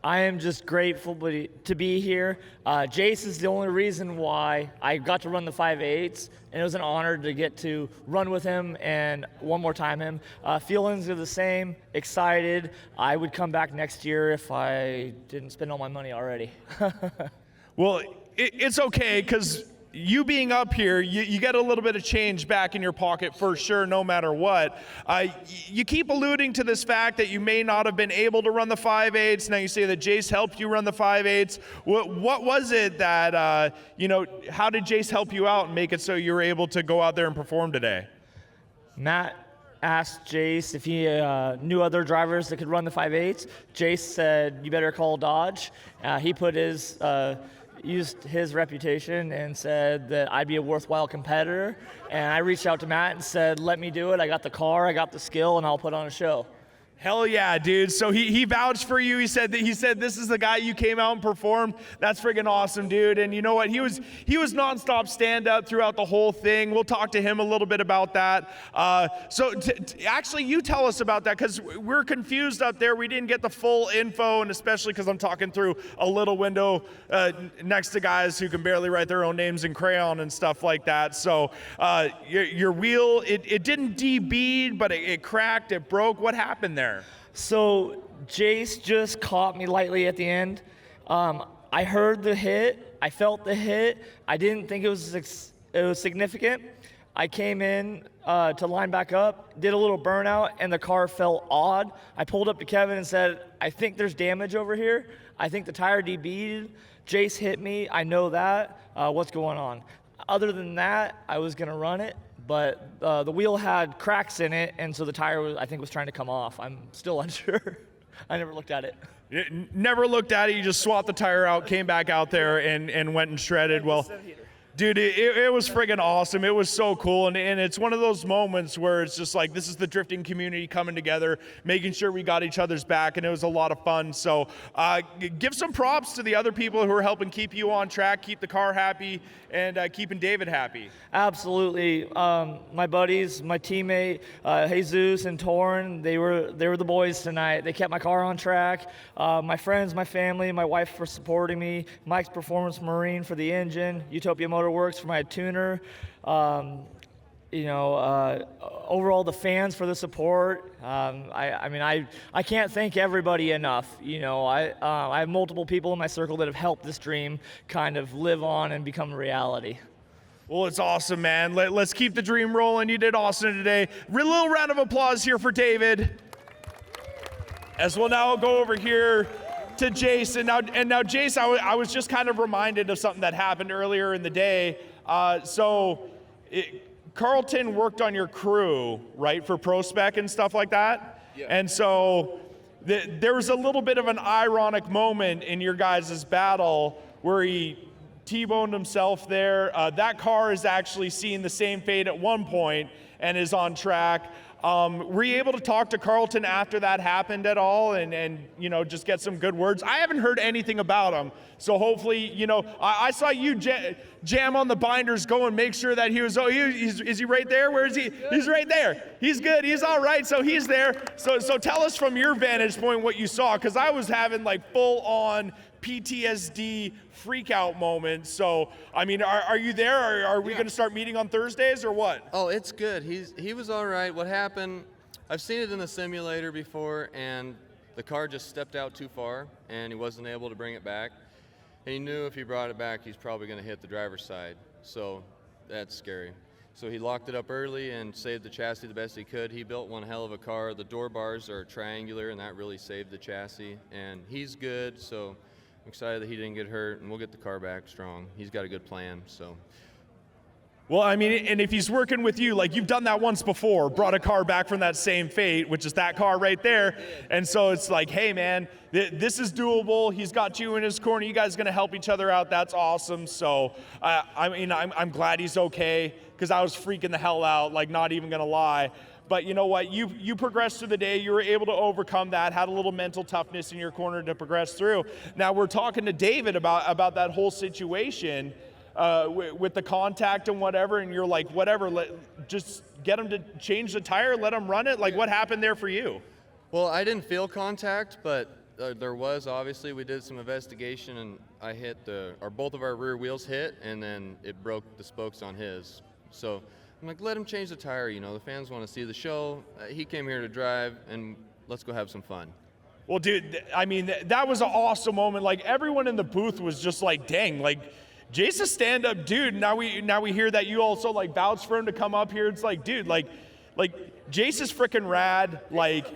I am just grateful to be here. Jace is the only reason why I got to run the 5/8s, and it was an honor to get to run with him and one more time him. Feelings are the same, excited. I would come back next year if I didn't spend all my money already. Well, it's okay, because you being up here, you get a little bit of change back in your pocket for sure, no matter what. You keep alluding to this fact that you may not have been able to run the 5/8s. Now you say that Jace helped you run the 5/8s. What was it that, how did Jace help you out and make it so you were able to go out there and perform today? Matt asked Jace if he knew other drivers that could run the 5/8s. Jace said, you better call Dodge. He put used his reputation and said that I'd be a worthwhile competitor. And I reached out to Matt and said, let me do it. I got the car, I got the skill, and I'll put on a show. Hell yeah, dude. So he vouched for you. He said this is the guy you came out and performed. That's friggin' awesome, dude. And you know what? He was nonstop stand up throughout the whole thing. We'll talk to him a little bit about that. So actually, you tell us about that, because we're confused up there. We didn't get the full info, and especially because I'm talking through a little window next to guys who can barely write their own names in crayon and stuff like that. So your wheel, it didn't de-bead, but it cracked, it broke. What happened there? So Jace just caught me lightly at the end. I heard the hit, I felt the hit. I didn't think it was significant. I came in to line back up, did a little burnout, and the car felt odd. I pulled up to Kevin and said, I think there's damage over here. I think the tire de-beaded. Jace hit me, I know that. What's going on? Other than that, I was gonna run it, but the wheel had cracks in it, and so the tire was trying to come off. I'm still unsure. I never looked at it. Never looked at it. You just swapped the tire out, came back out there, and went and shredded. Well, Dude, it was friggin' awesome. It was so cool. And it's one of those moments where it's just like, this is the drifting community coming together, making sure we got each other's back, and it was a lot of fun. So give some props to the other people who are helping keep you on track, keep the car happy, and keeping David happy. Absolutely. My buddies, my teammate, Jesus and Torrin, they were the boys tonight. They kept my car on track. My friends, my family, my wife for supporting me, Mike's Performance Marine for the engine, Utopia Motorworks for my tuner. Overall the fans for the support. I can't thank everybody enough. I have multiple people in my circle that have helped this dream kind of live on and become a reality. Well, it's awesome, man. Let's keep the dream rolling. You did awesome today. A little round of applause here for David. As we'll now go over here to Jason. Now, Jace, I was just kind of reminded of something that happened earlier in the day. Carlton worked on your crew, right, for ProSpec and stuff like that? Yeah. And so there was a little bit of an ironic moment in your guys' battle where he T-boned himself there. That car is actually seeing the same fate at one point and is on track. Were you able to talk to Carlton after that happened at all and just get some good words? I haven't heard anything about him. So hopefully, I saw you jam on the binders, go and make sure that he was, is he right there? Where is he? He's right there. He's good. He's all right. So he's there. So tell us from your vantage point what you saw, because I was having like full on PTSD freak out moments. So, are you there? Are we going to start meeting on Thursdays or what? Oh, it's good. He was all right. What happened, I've seen it in the simulator before, and the car just stepped out too far, and he wasn't able to bring it back. And he knew if he brought it back, he's probably going to hit the driver's side. So that's scary. So he locked it up early and saved the chassis the best he could. He built one hell of a car. The door bars are triangular, and that really saved the chassis. And he's good, so I'm excited that he didn't get hurt, and we'll get the car back strong. He's got a good plan, so. Well, and if he's working with you, like you've done that once before, brought a car back from that same fate, which is that car right there. And so it's like, hey man, this is doable. He's got you in his corner. You guys are gonna help each other out. That's awesome. So, I'm glad he's okay, because I was freaking the hell out, like not even gonna lie. But you know what? You progressed through the day. You were able to overcome that, had a little mental toughness in your corner to progress through. Now we're talking to David about that whole situation with the contact and whatever, and you're like, whatever, just get him to change the tire, let him run it. Like, what happened there for you? Well, I didn't feel contact, but there was, obviously. We did some investigation, and I hit both of our rear wheels hit, and then it broke the spokes on his. So I'm like, let him change the tire. The fans want to see the show. He came here to drive, and let's go have some fun. Well, dude, that was an awesome moment. Like, everyone in the booth was just like, dang, like, Jace's a stand-up dude. Now we hear that you also like vouch for him to come up here. It's like, dude, like Jace is freaking rad. Like,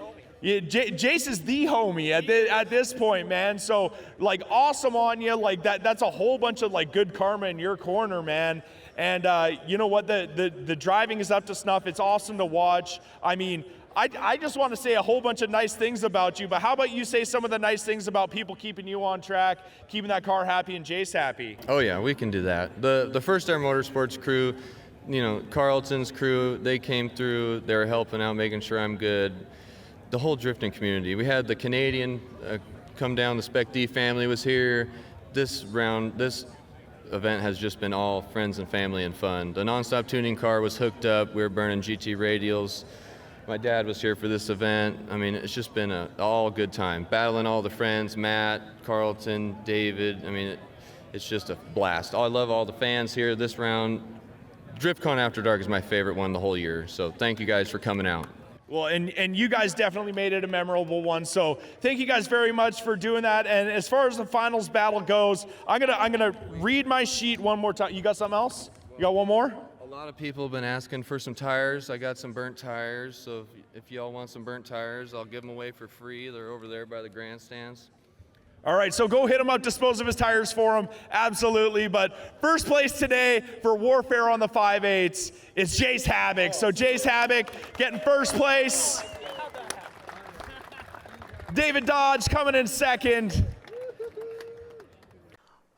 Jace is the homie at this point, man. So like, awesome on you. Like that's a whole bunch of like good karma in your corner, man. And you know what? The driving is up to snuff. It's awesome to watch. I just want to say a whole bunch of nice things about you, but how about you say some of the nice things about people keeping you on track, keeping that car happy and Jace happy? Oh yeah, we can do that. The First Air Motorsports crew, Carlton's crew, they came through, they were helping out, making sure I'm good. The whole drifting community. We had the Canadian come down, the Spec D family was here. This event has just been all friends and family and fun. The nonstop tuning car was hooked up, we were burning GT radials. My dad was here for this event. It's just been an all good time. Battling all the friends, Matt, Carlton, David. It's just a blast. I love all the fans here this round. DriftCon Afterdark is my favorite one the whole year. So thank you guys for coming out. Well, and you guys definitely made it a memorable one. So thank you guys very much for doing that. And as far as the finals battle goes, I'm gonna read my sheet one more time. You got something else? You got one more? A lot of people have been asking for some tires. I got some burnt tires, so if y'all want some burnt tires, I'll give them away for free. They're over there by the grandstands. All right, so go hit him up, dispose of his tires for him, absolutely. But first place today for Warfare on the 5/8 is Jace Havoc. So Jace Havoc getting first place. David Dodge coming in second.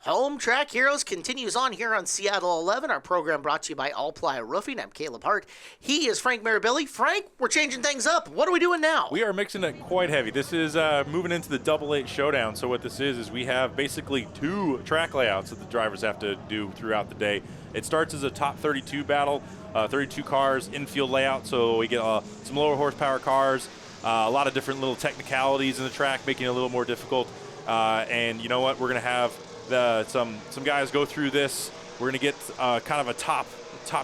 Home Track Heroes continues on here on Seattle 11. Our program brought to you by All Ply Roofing. I'm Caleb Hart. He is Frank Marabelli. Frank, we're changing things up. What are we doing now? We are mixing it quite heavy. This is moving into the double 8 showdown. So what this is we have basically 2 track layouts that the drivers have to do throughout the day. It starts as a top 32 battle, 32 cars, infield layout. So we get some lower horsepower cars, a lot of different little technicalities in the track, making it a little more difficult. And you know what? We're going to have some guys go through this. We're going to get kind of a top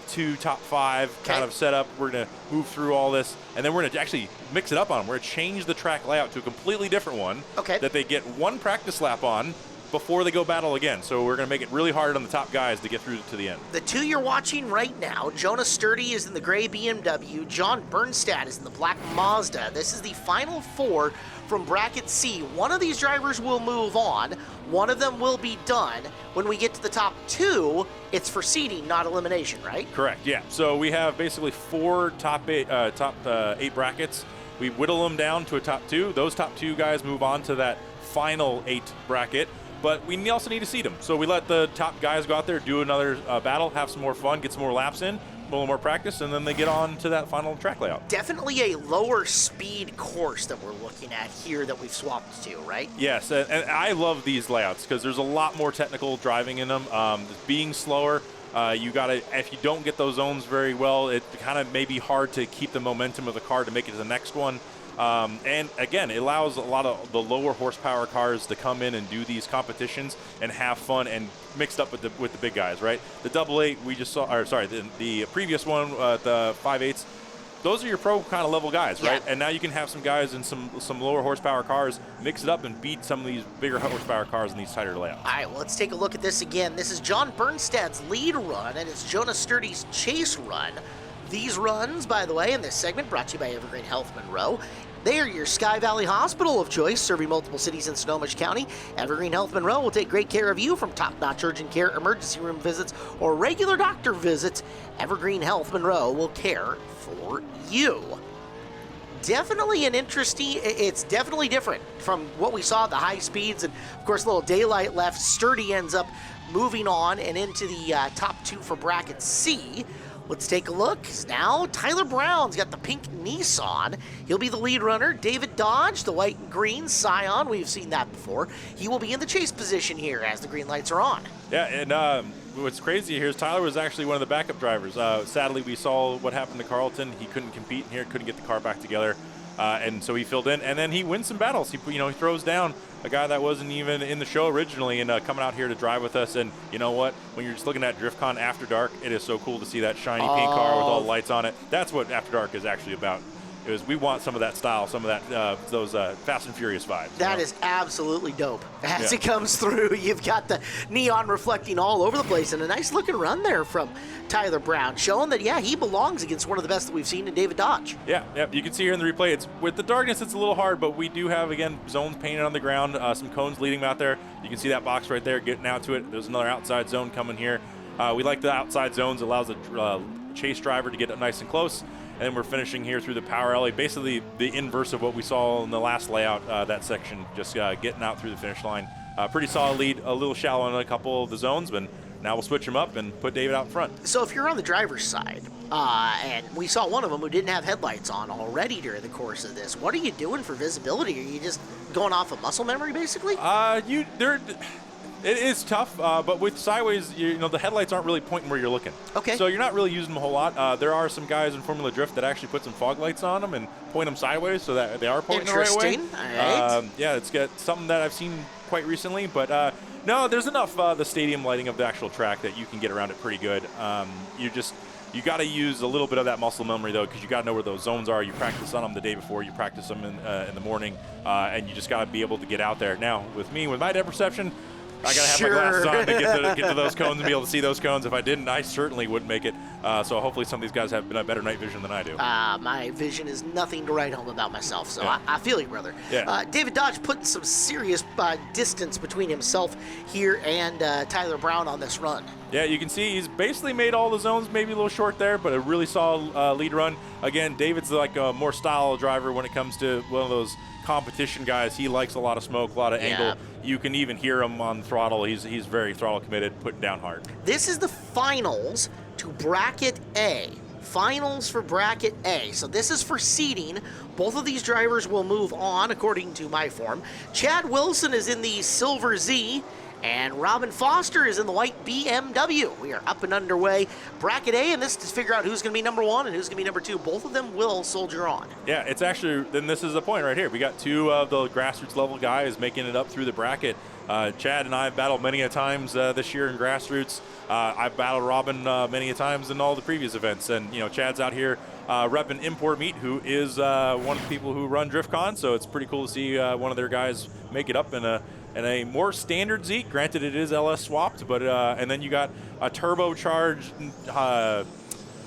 2, top 5 kind of setup. We're going to move through all this, and then we're going to actually mix it up on them. We're going to change the track layout to a completely different one that they get 1 practice lap on before they go battle again. So we're going to make it really hard on the top guys to get through to the end. The 2 you're watching right now, Jonah Sturdy is in the gray BMW, John Bernstad is in the black Mazda. This is the final 4 from Bracket C. One of these drivers will move on. One of them will be done. When we get to the top 2, it's for seeding, not elimination, right? Correct, yeah. So we have basically 4 top 8 brackets. We whittle them down to a top 2. Those top 2 guys move on to that final 8 bracket. But we also need to seed them. So we let the top guys go out there, do another battle, have some more fun, get some more laps in, a little more practice, and then they get on to that final track layout. Definitely a lower speed course that we're looking at here that we've swapped to, right? Yes, and I love these layouts because there's a lot more technical driving in them. Being slower, you gotta, if you don't get those zones very well, it kind of may be hard to keep the momentum of the car to make it to the next one. And again, it allows a lot of the lower horsepower cars to come in and do these competitions and have fun and mixed up with the big guys, right? The double 8 we just saw, or sorry, the previous one, the 5/8s, those are your pro kind of level guys, right? And now you can have some guys in some lower horsepower cars, mix it up and beat some of these bigger horsepower cars in these tighter layouts. All right, well, let's take a look at this again. This is John Bernstad's lead run, and it's Jonah Sturdy's chase run. These runs, by the way, in this segment, brought to you by Evergreen Health Monroe. They are your Sky Valley Hospital of choice, serving multiple cities in Snohomish County. Evergreen Health Monroe will take great care of you from top-notch urgent care, emergency room visits, or regular doctor visits. Evergreen Health Monroe will care for you. Definitely an interesting, it's definitely different from what we saw at the high speeds, and of course a little daylight left. Sturdy ends up moving on and into the top 2 for Bracket C. Let's take a look. Now, Tyler Brown's got the pink Nissan. He'll be the lead runner. David Dodge, the white and green Scion. We've seen that before. He will be in the chase position here as the green lights are on. Yeah, and what's crazy here is Tyler was actually one of the backup drivers. Sadly, we saw what happened to Carlton. He couldn't compete here, couldn't get the car back together. And so he filled in, and then he wins some battles. He throws down a guy that wasn't even in the show originally, and coming out here to drive with us. And you know what? When you're just looking at DriftCon After Dark, it is so cool to see that shiny pink car with all the lights on it. That's what After Dark is actually about. We want some of that style, some of that those Fast and Furious vibes. That is absolutely dope. As it comes through, you've got the neon reflecting all over the place, and a nice looking run there from Tyler Brown, showing that he belongs against one of the best that we've seen in David Dodge. Yeah, you can see here in the replay, it's with the darkness, it's a little hard, but we do have again zones painted on the ground, some cones leading them out there. You can see that box right there, getting out to it. There's another outside zone coming here. We like the outside zones. It allows the chase driver to get up nice and close. And then we're finishing here through the power alley, basically the inverse of what we saw in the last layout, that section, just getting out through the finish line. Pretty solid lead, a little shallow in a couple of the zones, but now we'll switch them up and put David out in front. So if you're on the driver's side, and we saw one of them who didn't have headlights on already during the course of this, what are you doing for visibility? Are you just going off of muscle memory, basically? It is tough, but with sideways, the headlights aren't really pointing where you're looking. Okay. So you're not really using them a whole lot. There are some guys in Formula Drift that actually put some fog lights on them and point them sideways so that they are pointing the right way. Interesting. All right. Yeah, it's got something that I've seen quite recently, but no, there's enough the stadium lighting of the actual track that you can get around it pretty good. You got to use a little bit of that muscle memory, though, because you got to know where those zones are. You practice on them the day before. You practice them in the morning, and you just got to be able to get out there. Now, with my depth perception, I got to have my glasses on to get to those cones and be able to see those cones. If I didn't, I certainly wouldn't make it. So hopefully some of these guys have a better night vision than I do. My vision is nothing to write home about myself, so yeah. I feel you, brother. Yeah. David Dodge putting some serious distance between himself here and Tyler Brown on this run. Yeah, you can see he's basically made all the zones maybe a little short there, but a really solid lead run. Again, David's like a more style driver when it comes to one of those competition guys. He likes a lot of smoke, a lot of angle. You can even hear him on the throttle. He's very throttle committed, putting down hard. This is the finals to Bracket A. Finals for Bracket A. So this is for seeding. Both of these drivers will move on according to my form. Chad Wilson is in the Silver Z, and Robin Foster is in the white BMW. We are up and underway. Bracket A, and this is to figure out who's going to be number 1 and who's going to be number 2. Both of them will soldier on. Yeah, it's actually, then this is the point right here. We got 2 of the grassroots level guys making it up through the bracket. Chad and I have battled many a times this year in grassroots. I've battled Robin many a times in all the previous events. And, Chad's out here repping Import Meat, who is one of the people who run DriftCon. So it's pretty cool to see one of their guys make it up in a more standard Zeke. Granted, it is LS swapped, but and then you got a turbocharged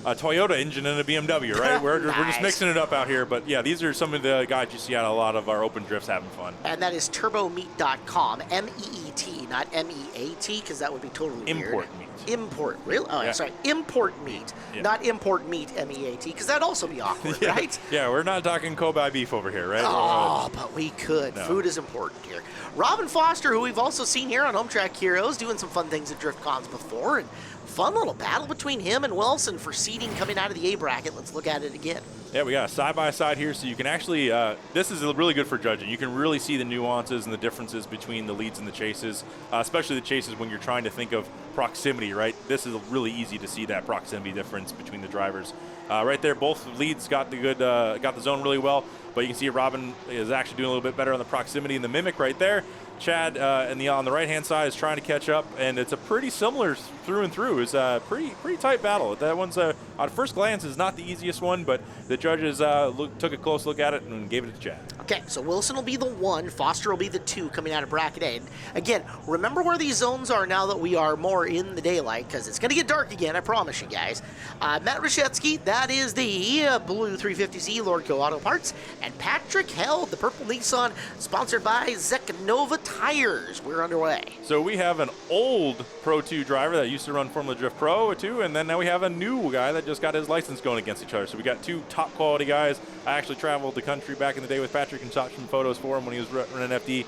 a Toyota engine and a BMW, right? We're just mixing it up out here. But yeah, these are some of the guys you see out a lot of our open drifts having fun. And that is turbomeat.com, M-E-E-T, not M-E-A-T, because that would be totally weird. Import meat. Import, really? Oh, yeah. Sorry, import meat, not import meat, M-E-A-T, because that'd also be awkward, right? Yeah, we're not talking Kobe beef over here, right? Oh, but we could. No. Food is important here. Robin Foster, who we've also seen here on Home Track Heroes, doing some fun things at DriftCons before, and fun little battle between him and Wilson for seeding coming out of the A bracket. Let's look at it again. Yeah, we got a side-by-side here, so you can actually, this is really good for judging. You can really see the nuances and the differences between the leads and the chases, especially the chases when you're trying to think of proximity, right? This is really easy to see that proximity difference between the drivers. Right there, both leads got the zone really well, but you can see Robin is actually doing a little bit better on the proximity and the mimic right there. Chad on the right-hand side is trying to catch up, and it's a pretty similar through and through. It's a pretty tight battle. That one's, at first glance, is not the easiest one, but the judges took a close look at it and gave it to Chad. Okay, so Wilson will be the 1, Foster will be the 2 coming out of Bracket A. And again, remember where these zones are now that we are more in the daylight, because it's going to get dark again, I promise you guys. Matt Rashetsky, that is the blue 350Z Lordco Auto Parts, and Patrick Held, the purple Nissan, sponsored by Zekanova Tires. We're underway. So we have an old Pro 2 driver that used to run Formula Drift Pro 2, and then now we have a new guy that just got his license going against each other. So we got 2 top quality guys. I actually traveled the country back in the day with Patrick and shot some photos for him when he was running FD.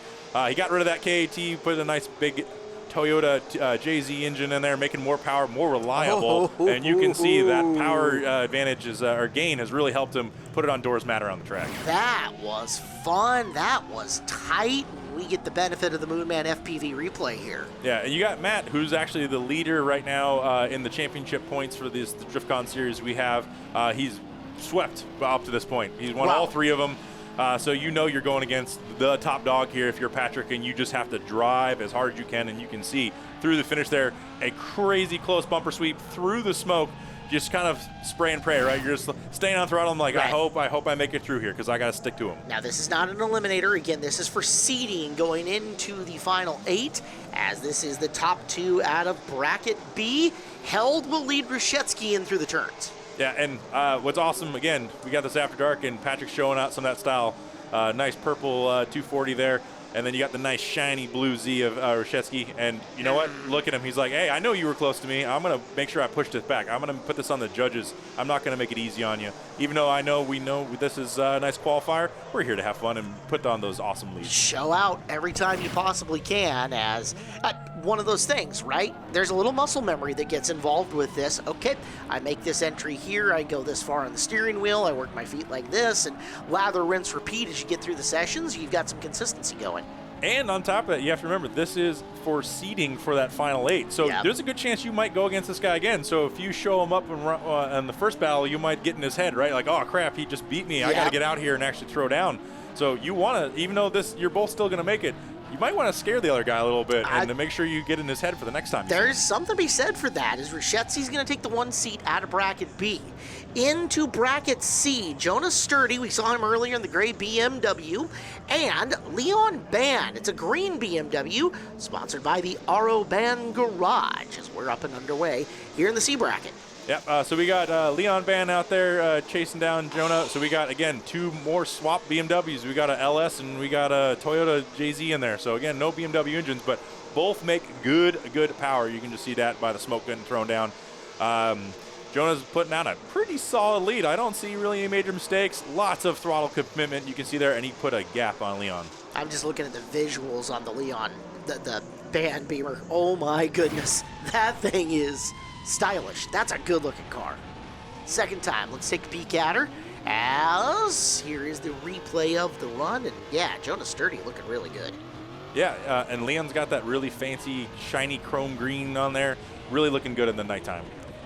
He got rid of that KAT, put a nice big Toyota JZ engine in there, making more power, more reliable, and you can see that power advantage or gain has really helped him put it on doors matter on the track. That was fun. That was tight. We get the benefit of the Moonman FPV replay here. Yeah, and you got Matt, who's actually the leader right now in the championship points for the DriftCon series we have. He's swept up to this point. He's won all 3 of them. So you're going against the top dog here if you're Patrick, and you just have to drive as hard as you can, and you can see through the finish there a crazy close bumper sweep through the smoke, just kind of spray and pray, right? You're just staying on throttle. I'm like, right. I hope I make it through here because I got to stick to him. Now, this is not an eliminator. Again, this is for seeding going into the final 8, as this is the top 2 out of Bracket B. Held will lead Rashetsky in through the turns. Yeah, and what's awesome, again, we got this Afterdark, and Patrick's showing out some of that style. Nice purple 240 there. And then you got the nice shiny blue Z of Rashetsky. And you know what? Look at him. He's like, hey, I know you were close to me. I'm going to make sure I push this back. I'm going to put this on the judges. I'm not going to make it easy on you. Even though we know this is a nice qualifier, we're here to have fun and put on those awesome leads. Show out every time you possibly can, as one of those things, right? There's a little muscle memory that gets involved with this. Okay, I make this entry here. I go this far on the steering wheel. I work my feet like this, and lather, rinse, repeat as you get through the sessions. You've got some consistency going. And on top of that, you have to remember, this is for seeding for that final 8. So there's a good chance you might go against this guy again. So if you show him up in the first battle, you might get in his head, right? Like, oh, crap, he just beat me. I got to get out here and actually throw down. So you want to, even though you're both still going to make it, you might want to scare the other guy a little bit and to make sure you get in his head for the next time. There's something to be said for that, as Rashetsky's going to take the 1 seat out of Bracket B. Into Bracket C, Jonas Sturdy, we saw him earlier in the gray BMW, and Leon Band. It's a green BMW, sponsored by the RO Band Garage, as we're up and underway here in the C bracket. Yep, so we got Leon Band out there chasing down Jonah. So we got, again, 2 more swap BMWs. We got a LS and we got a Toyota JZ in there. So, again, no BMW engines, but both make good power. You can just see that by the smoke getting thrown down. Jonah's putting out a pretty solid lead. I don't see really any major mistakes. Lots of throttle commitment you can see there, and he put a gap on Leon. I'm just looking at the visuals on the Leon, the band beamer. Oh my goodness, that thing is stylish. That's a good-looking car. Second time, let's take a peek at her. As here is the replay of the run, and yeah, Jonah Sturdy looking really good. Yeah, and Leon's got that really fancy, shiny chrome green on there. Really looking good in the nighttime.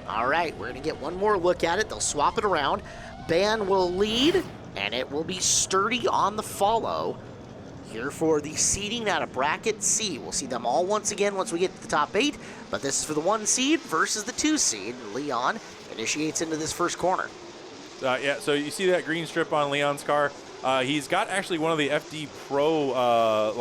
All right, we're going to get one more look at it. They'll swap it around. Ban will lead, and it will be Sturdy on the follow. Here for the seeding out of bracket C. We'll see them all once again once we get to the top 8, but this is for the 1 seed versus the 2 seed. Leon initiates into this first corner. Yeah, so you see that green strip on Leon's car. He's got actually one of the FD Pro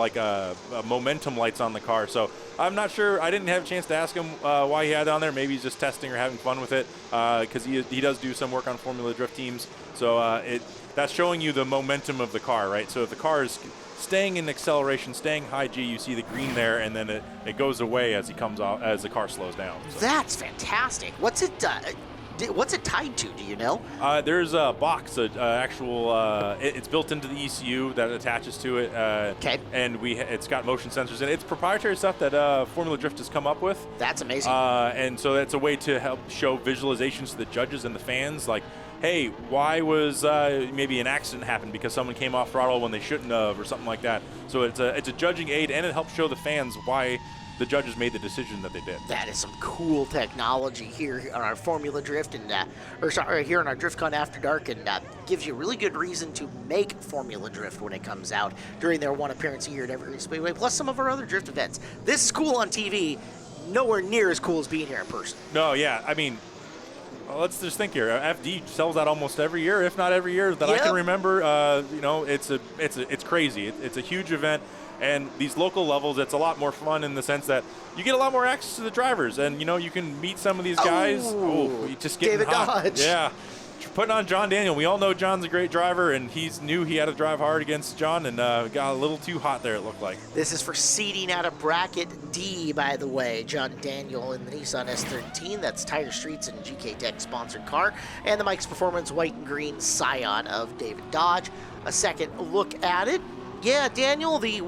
momentum lights on the car. So I'm not sure. I didn't have a chance to ask him why he had it on there. Maybe he's just testing or having fun with it because he does do some work on Formula Drift teams. So that's showing you the momentum of the car, right? So if the car is staying in acceleration, staying high G, you see the green there, and then it goes away as he comes out as the car slows down. So. That's fantastic. What's it tied to? Do you know? There's a box, it's built into the ECU that attaches to it. Okay. And it's got motion sensors, and it's proprietary stuff that Formula Drift has come up with. That's amazing. And so that's a way to help show visualizations to the judges and the fans, like, hey, why was maybe an accident happened because someone came off throttle when they shouldn't have, or something like that. So it's a judging aid, and it helps show the fans why the judges made the decision that they did. That is some cool technology here on our Formula Drift and here on our DriftCon After Dark, and gives you a really good reason to make Formula Drift when it comes out during their one appearance a year at Evergreen Speedway, plus some of our other drift events. This is cool on TV, nowhere near as cool as being here in person. No, yeah, I mean, let's just think here. FD sells out almost every year, if not every year that I can remember. It's crazy. It's a huge event. And these local levels, it's a lot more fun in the sense that you get a lot more access to the drivers, and you can meet some of these guys. You just getting David hot. Dodge. Yeah, putting on John Daniel. We all know John's a great driver, and he knew he had to drive hard against John, and got a little too hot there. It looked like. This is for seeding out of bracket D, by the way. John Daniel in the Nissan S13. That's Tire Streets and GK Tech sponsored car, and the Mike's Performance white and green Scion of David Dodge. A second look at it. Yeah, Daniel, the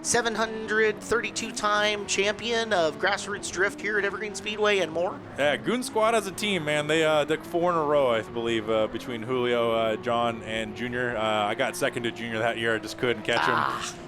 732-time champion of grassroots drift here at Evergreen Speedway and more. Yeah, Goon Squad as a team, man. They took 4 in a row, I believe, between Julio, John, and Junior. I got second to Junior that year. I just couldn't catch him.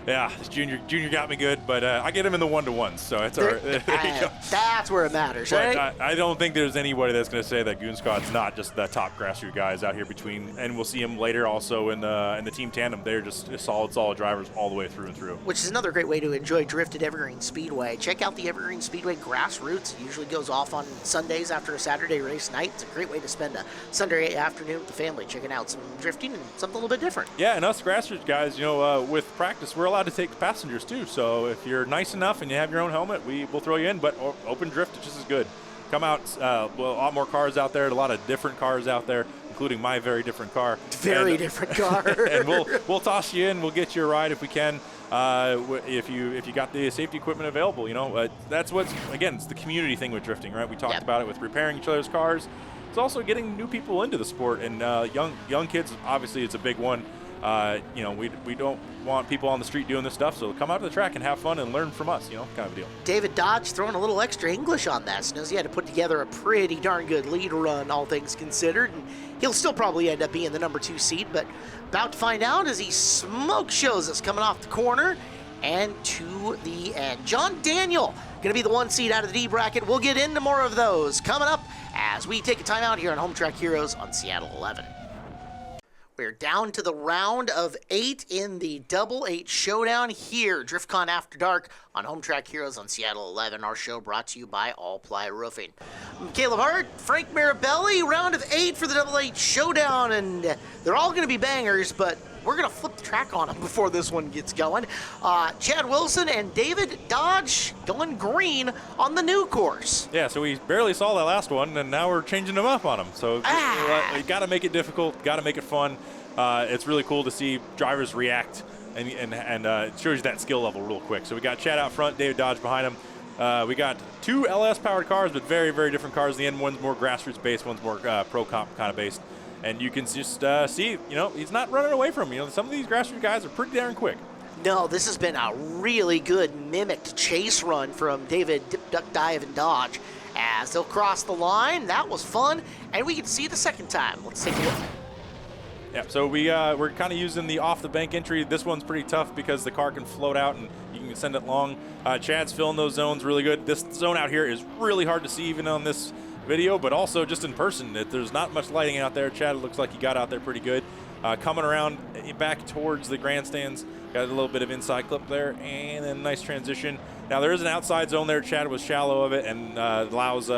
Yeah, Junior got me good, but I get him in the 1-to-1s, so it's all right. There you go. That's where it matters, but right? I don't think there's anybody that's going to say that Goon Squad's not just the top grassroots guys out here between, and we'll see them later also in the team tandem. They're just solid drivers all the way through and through. Which is another great way to enjoy drift at Evergreen Speedway. Check out the Evergreen Speedway Grassroots. It usually goes off on Sundays after a Saturday race night. It's a great way to spend a Sunday afternoon with the family, checking out some drifting and something a little bit different. Yeah, and us grassroots guys, with practice, we're allowed to take passengers too. So if you're nice enough and you have your own helmet, we'll throw you in. But open drift is just as good. Come out, a lot more cars out there, a lot of different cars out there, including my very different car. Different car. And we'll toss you in. We'll get you a ride if we can. If you got the safety equipment available, that's it's the community thing with drifting, right? We talked about it with repairing each other's cars. It's also getting new people into the sport, and young kids. Obviously, it's a big one. We don't want people on the street doing this stuff, so come out to the track and have fun and learn from us, kind of a deal. David Dodge throwing a little extra English on that. Knows he had to put together a pretty darn good lead run, all things considered, and he'll still probably end up being the number 2 seed, but about to find out as he smoke shows us coming off the corner and to the end. John Daniel going to be the 1 seed out of the D bracket. We'll get into more of those coming up as we take a time out here on Home Track Heroes on Seattle 11. We're down to the round of 8 in the Double 8 Showdown here, DriftCon After Dark on Home Track Heroes on Seattle 11. Our show brought to you by All Ply Roofing. I'm Caleb Hart, Frank Mirabelli, round of 8 for the Double 8 Showdown, and they're all going to be bangers, but we're going to flip the track on them before this one gets going. Chad Wilson and David Dodge going green on the new course. Yeah, so we barely saw that last one, and now we're changing them up on them. So you got to make it difficult, got to make it fun. It's really cool to see drivers react, and it shows you that skill level real quick. So we got Chad out front, David Dodge behind him. We got 2 LS-powered cars, but very, very different cars. The end one's more grassroots-based, one's more pro-comp kind of based. And you can just see, he's not running away from him. Some of these grassroots guys are pretty darn quick. No, this has been a really good mimicked chase run from David Dip, Duck, Dive, and Dodge. As they'll cross the line, that was fun, and we can see it the second time. Let's take a look. Yeah, so we're kind of using the off-the-bank entry. This one's pretty tough because the car can float out and you can send it long. Chad's filling those zones really good. This zone out here is really hard to see even on this video, but also just in person. There's not much lighting out there. Chad looks like he got out there pretty good. Coming around back towards the grandstands, got a little bit of inside clip there, and then nice transition. Now there is an outside zone there. Chad was shallow of it and allows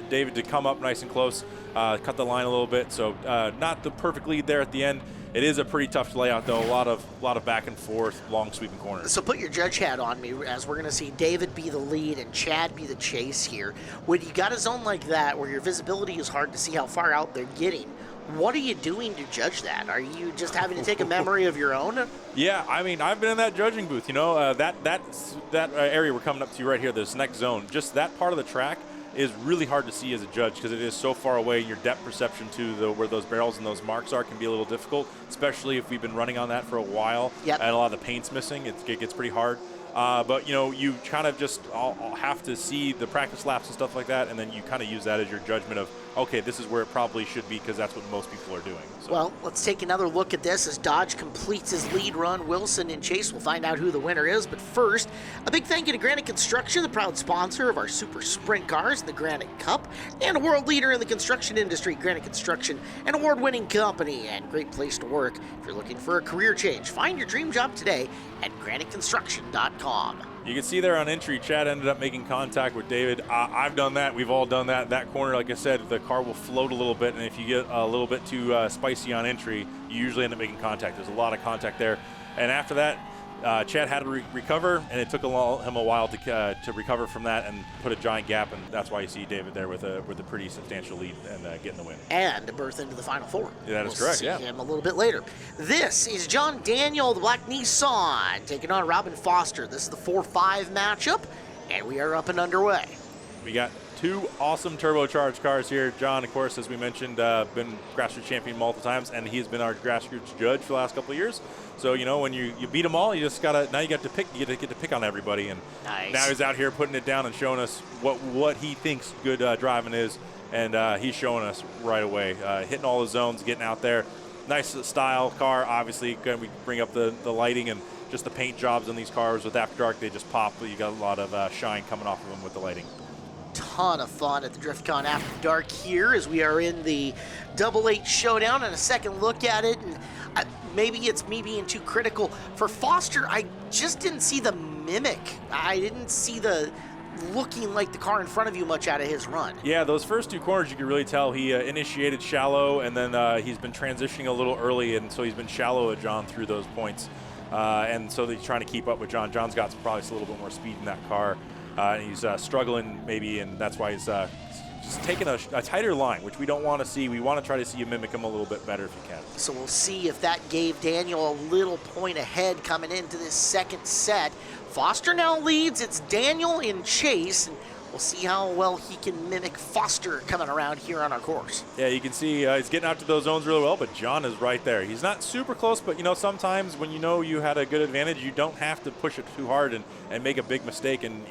David to come up nice and close, cut the line a little bit. So not the perfect lead there at the end. It is a pretty tough layout though. A lot of back and forth, long sweeping corners. So put your judge hat on me, as we're going to see David be the lead and Chad be the chase here. When you got a zone like that where your visibility is hard to see how far out they're getting, what are you doing to judge that? Are you just having to take a memory of your own? Yeah, I mean, I've been in that judging booth. That area we're coming up to right here, this next zone, just that part of the track is really hard to see as a judge because it is so far away. Your depth perception to where those barrels and those marks are can be a little difficult, especially if we've been running on that for a while. Yep. And a lot of the paint's missing. It gets pretty hard. But you kind of just all have to see the practice laps and stuff like that, and then you kind of use that as your judgment of, okay, this is where it probably should be because that's what most people are doing. So. Well, let's take another look at this as Dodge completes his lead run. Wilson and Chase will find out who the winner is. But first, a big thank you to Granite Construction, the proud sponsor of our Super Sprint cars, the Granite Cup, and a world leader in the construction industry. Granite Construction, an award-winning company and great place to work. If you're looking for a career change, find your dream job today at graniteconstruction.com. You can see there on entry, Chad ended up making contact with David. I've done that. We've all done that. That corner, like I said, the car will float a little bit, and if you get a little bit too spicy on entry, you usually end up making contact. There's a lot of contact there. And after that, Chad had to recover, and it took him a while to recover from that and put a giant gap, and that's why you see David there with a pretty substantial lead and getting the win. And a berth into the Final Four. Yeah, that is correct, We'll see him a little bit later. This is John Daniel, the Black Nissan, taking on Robin Foster. This is the 4-5 matchup, and we are up and underway. We got 2 awesome turbocharged cars here. John, of course, as we mentioned, been grassroots champion multiple times, and he's been our grassroots judge for the last couple of years. So, when you beat them all, you just now you get to get to pick on everybody. And nice. Now he's out here putting it down and showing us what he thinks good driving is, and he's showing us right away, hitting all the zones, getting out there. Nice style car, obviously. We bring up the lighting and just the paint jobs on these cars with Afterdark. They just pop. You got a lot of shine coming off of them with the lighting. Ton of fun at the DriftCon After Dark here as we are in the Double Eight Showdown, and a second look at it. And maybe it's me being too critical. For Foster, I just didn't see the mimic. I didn't see the looking like the car in front of you much out of his run. Yeah, those first 2 corners you can really tell he initiated shallow, and then he's been transitioning a little early, and so he's been shallow at John through those points. And so he's trying to keep up with John. John's got probably a little bit more speed in that car. And he's struggling maybe, and that's why he's just taking a tighter line, which we don't want to see. We want to try to see you mimic him a little bit better if you can. So we'll see if that gave Daniel a little point ahead coming into this second set. Foster now leads. It's Daniel in chase, and we'll see how well he can mimic Foster coming around here on our course. Yeah, you can see he's getting out to those zones really well, but John is right there. He's not super close, but sometimes when you had a good advantage, you don't have to push it too hard and make a big mistake and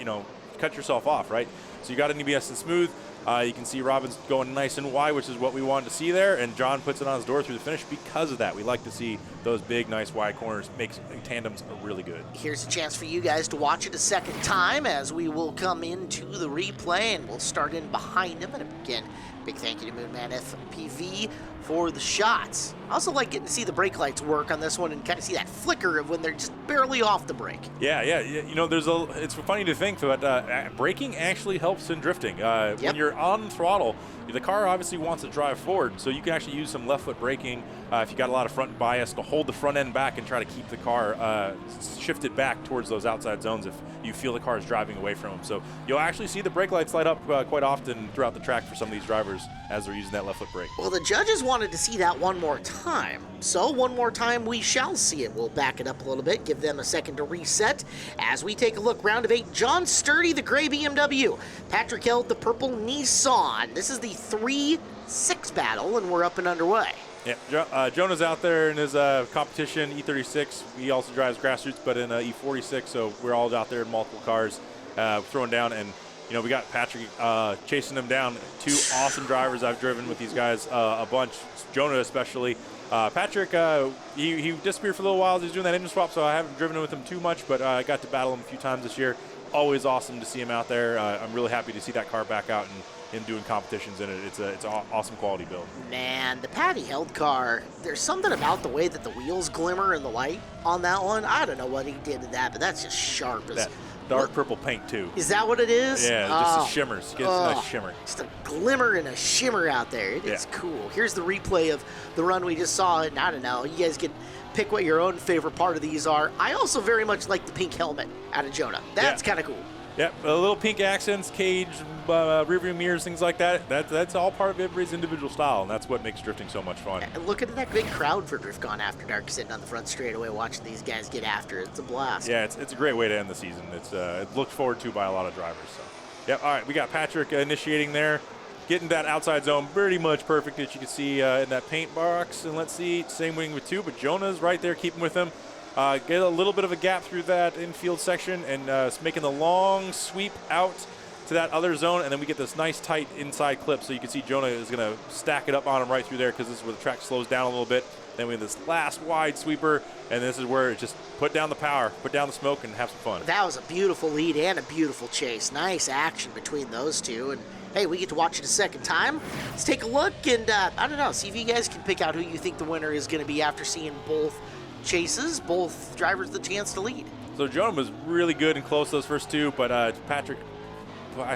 cut yourself off, right? So you got an EBS and smooth. You can see Robin's going nice and wide, which is what we wanted to see there, and John puts it on his door through the finish because of that. We like to see those big, nice wide corners. Makes tandems really good. Here's a chance for you guys to watch it a second time as we will come into the replay, and we'll start in behind him. And again, big thank you to Moonman FPV for the shots. I also like getting to see the brake lights work on this one and kind of see that flicker of when they're just barely off the brake. Yeah. It's funny to think that braking actually helps in drifting. When you're on throttle, the car obviously wants to drive forward, so you can actually use some left foot braking if you got a lot of front bias to hold the front end back and try to keep the car shifted back towards those outside zones if you feel the cars driving away from them. So you'll actually see the brake lights light up quite often throughout the track for some of these drivers as they're using that left foot brake. Well, the judges wanted to see that one more time. So one more time we shall see it. We'll back it up a little bit, give them a second to reset. As we take a look, round of 8, John Sturdy, the gray BMW. Patrick Held, the purple Nissan. This is the 3-6 battle, and we're up and underway. Yeah, Jonah's out there in his competition, E36. He also drives grassroots, but in E46, so we're all out there in multiple cars throwing down. And, we got Patrick chasing them down. 2 awesome drivers I've driven with these guys a bunch, Jonah especially. Patrick, he disappeared for a little while as he was doing that engine swap, so I haven't driven with him too much, but I got to battle him a few times this year. Always awesome to see him out there. I'm really happy to see that car back out and him doing competitions in it. It's an awesome quality build. Man, the Patty Held car, there's something about the way that the wheels glimmer in the light on that one. I don't know what he did to that, but that's just sharp. That dark purple paint, too. Is that what it is? Yeah, just a shimmers. It's a nice shimmer. Just a glimmer and a shimmer out there. It is cool. Here's the replay of the run we just saw, and I don't know, you guys can pick what your own favorite part of these are. I also very much like the pink helmet out of Jonah. That's kind of cool. Yeah, a little pink accents, cage, rearview mirrors, things like that. That's all part of everybody's individual style, and that's what makes drifting so much fun. And look at that big crowd for DriftCon After Dark sitting on the front straightaway watching these guys get after it. It's a blast. Yeah, it's a great way to end the season. It's looked forward to by a lot of drivers. So, yeah, all right, we got Patrick initiating there, getting that outside zone pretty much perfect, as you can see in that paint box. And let's see, same wing with 2, but Jonah's right there keeping with him. Get a little bit of a gap through that infield section and making the long sweep out to that other zone, and then we get this nice tight inside clip. So you can see Jonah is going to stack it up on him right through there because this is where the track slows down a little bit. Then we have this last wide sweeper, and this is where it just put down the power, put down the smoke, and have some fun. That was a beautiful lead and a beautiful chase. Nice action between those two. And hey, we get to watch it a second time. Let's take a look and, I don't know, see if you guys can pick out who you think the winner is going to be after seeing both chases, both drivers the chance to lead. So Jonah was really good and close those first 2, but Patrick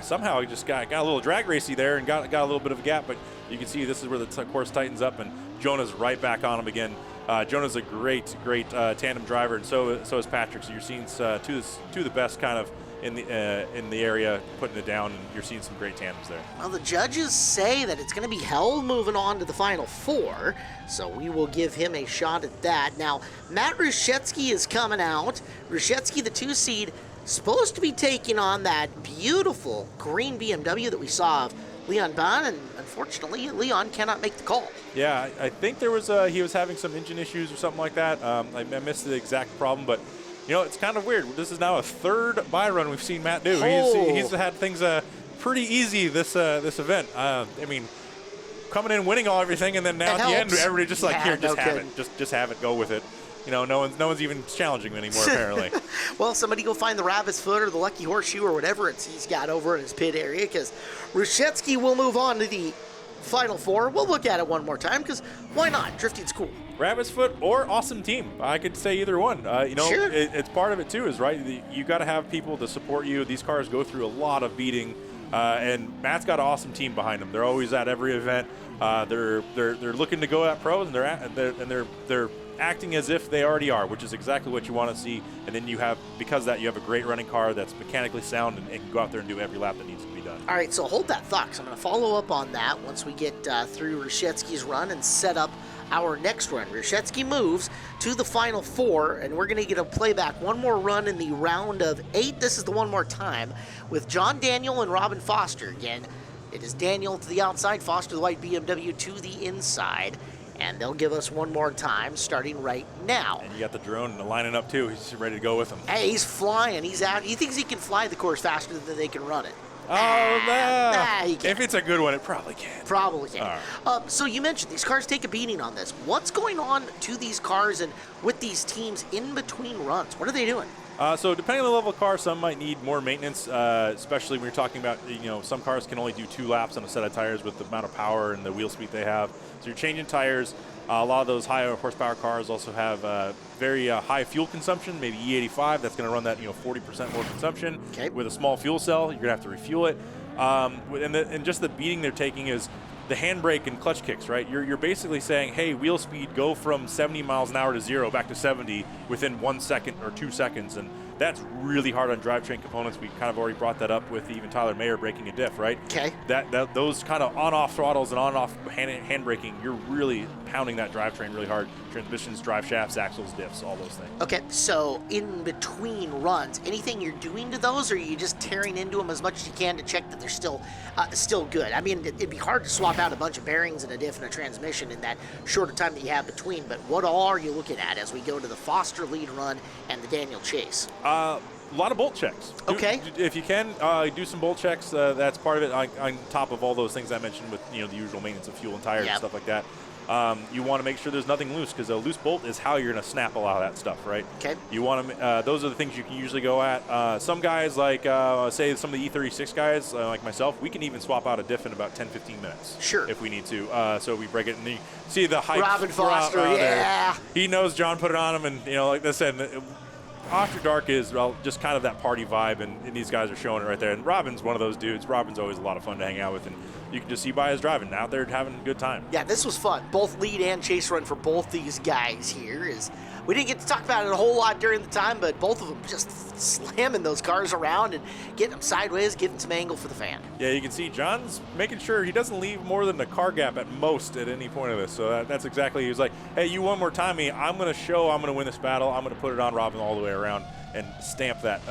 somehow just got a little drag racy there and got a little bit of a gap, but you can see this is where the course tightens up and Jonah's right back on him again. Jonah's a great tandem driver, and so is Patrick. So you're seeing two of the best kind of in the area putting it down, and you're seeing some great tandems there. Well, the judges say that it's going to be Held moving on to the final 4, so we will give him a shot at that. Now, Matt Ruszewski is coming out. Ruszewski, the 2 seed, supposed to be taking on that beautiful green BMW that we saw of Leon Bahn, and unfortunately, Leon cannot make the call. Yeah, I think there was he was having some engine issues or something like that. I missed the exact problem, but it's kind of weird. This is now a 3rd buy run we've seen Matt do. He's had things pretty easy this event. I mean, coming in, winning everything, and then now at the end, everybody just have it. Just have it. Go with it. No one's even challenging him anymore, apparently. Well, somebody go find the rabbit's foot or the lucky horseshoe or whatever he's got over in his pit area, because Ruszewski will move on to the final 4. We'll look at it one more time, because why not? Drifting's cool. Rabbit's foot or awesome team. I could say either one. Sure. It's part of it too, is right. You got to have people to support you. These cars go through a lot of beating, and Matt's got an awesome team behind him. They're always at every event. They're looking to go at pros, and they're acting as if they already are, which is exactly what you want to see. And then you have a great running car that's mechanically sound and can go out there and do every lap that needs to be done. All right, so hold that thought, because I'm going to follow up on that once we get through Ruszewski's run and set up our next run. Ruszewski moves to the final 4, and we're going to get a playback. One more run in the round of 8. This is the one more time with John Daniel and Robin Foster. Again, it is Daniel to the outside, Foster the white BMW to the inside. And they'll give us one more time, starting right now. And you got the drone lining up, too. He's ready to go with him. Hey, he's flying. He's out. He thinks he can fly the course faster than they can run it. He can't. If it's a good one, it probably can. Probably can. Right. So you mentioned these cars take a beating on this. What's going on to these cars and with these teams in between runs? What are they doing? So depending on the level of car, some might need more maintenance, especially when you're talking about, some cars can only do 2 laps on a set of tires with the amount of power and the wheel speed they have. So you're changing tires. A lot of those high horsepower cars also have very high fuel consumption, maybe E85. That's going to run that 40% more consumption. Okay. With a small fuel cell, you're going to have to refuel it. And just the beating they're taking is the handbrake and clutch kicks, right? You're basically saying, hey, wheel speed, go from 70 miles an hour to 0 back to 70 within 1 second or 2 seconds. And That's really hard on drivetrain components. We kind of already brought that up with even Tyler Mayer breaking a diff, right? Okay. Those kind of on-off throttles and on-off hand braking, you're really pounding that drivetrain really hard. Transmissions, drive shafts, axles, diffs, all those things. Okay, so in between runs, anything you're doing to those, or are you just tearing into them as much as you can to check that they're still good? I mean, it'd be hard to swap out a bunch of bearings and a diff and a transmission in that shorter time that you have between, but what all are you looking at as we go to the Foster lead run and the Daniel Chase? A lot of bolt checks. Okay. If you can, do some bolt checks. That's part of it on top of all those things I mentioned with the usual maintenance of fuel and tires and stuff like that. You want to make sure there's nothing loose, because a loose bolt is how you're going to snap a lot of that stuff, right? Okay. You want to. Those are the things you can usually go at. Some guys, like say some of the E36 guys, like myself, we can even swap out a diff in about 10-15 minutes. Sure. If we need to. So we break it, and you see the hype. Robin Foster, yeah. He knows John put it on him, and like I said, Afterdark is just kind of that party vibe, and these guys are showing it right there. And Robin's one of those dudes. Robin's always a lot of fun to hang out with, and you can just see by his driving out there having a good time. Yeah, this was fun. Both lead and chase run for both these guys here. We didn't get to talk about it a whole lot during the time, but both of them just slamming those cars around and getting them sideways, getting some angle for the fan. Yeah, you can see John's making sure he doesn't leave more than a car gap at most at any point of this. So that's exactly, he was like, hey, you one more time me, I'm going to win this battle. I'm going to put it on Robin all the way around and stamp that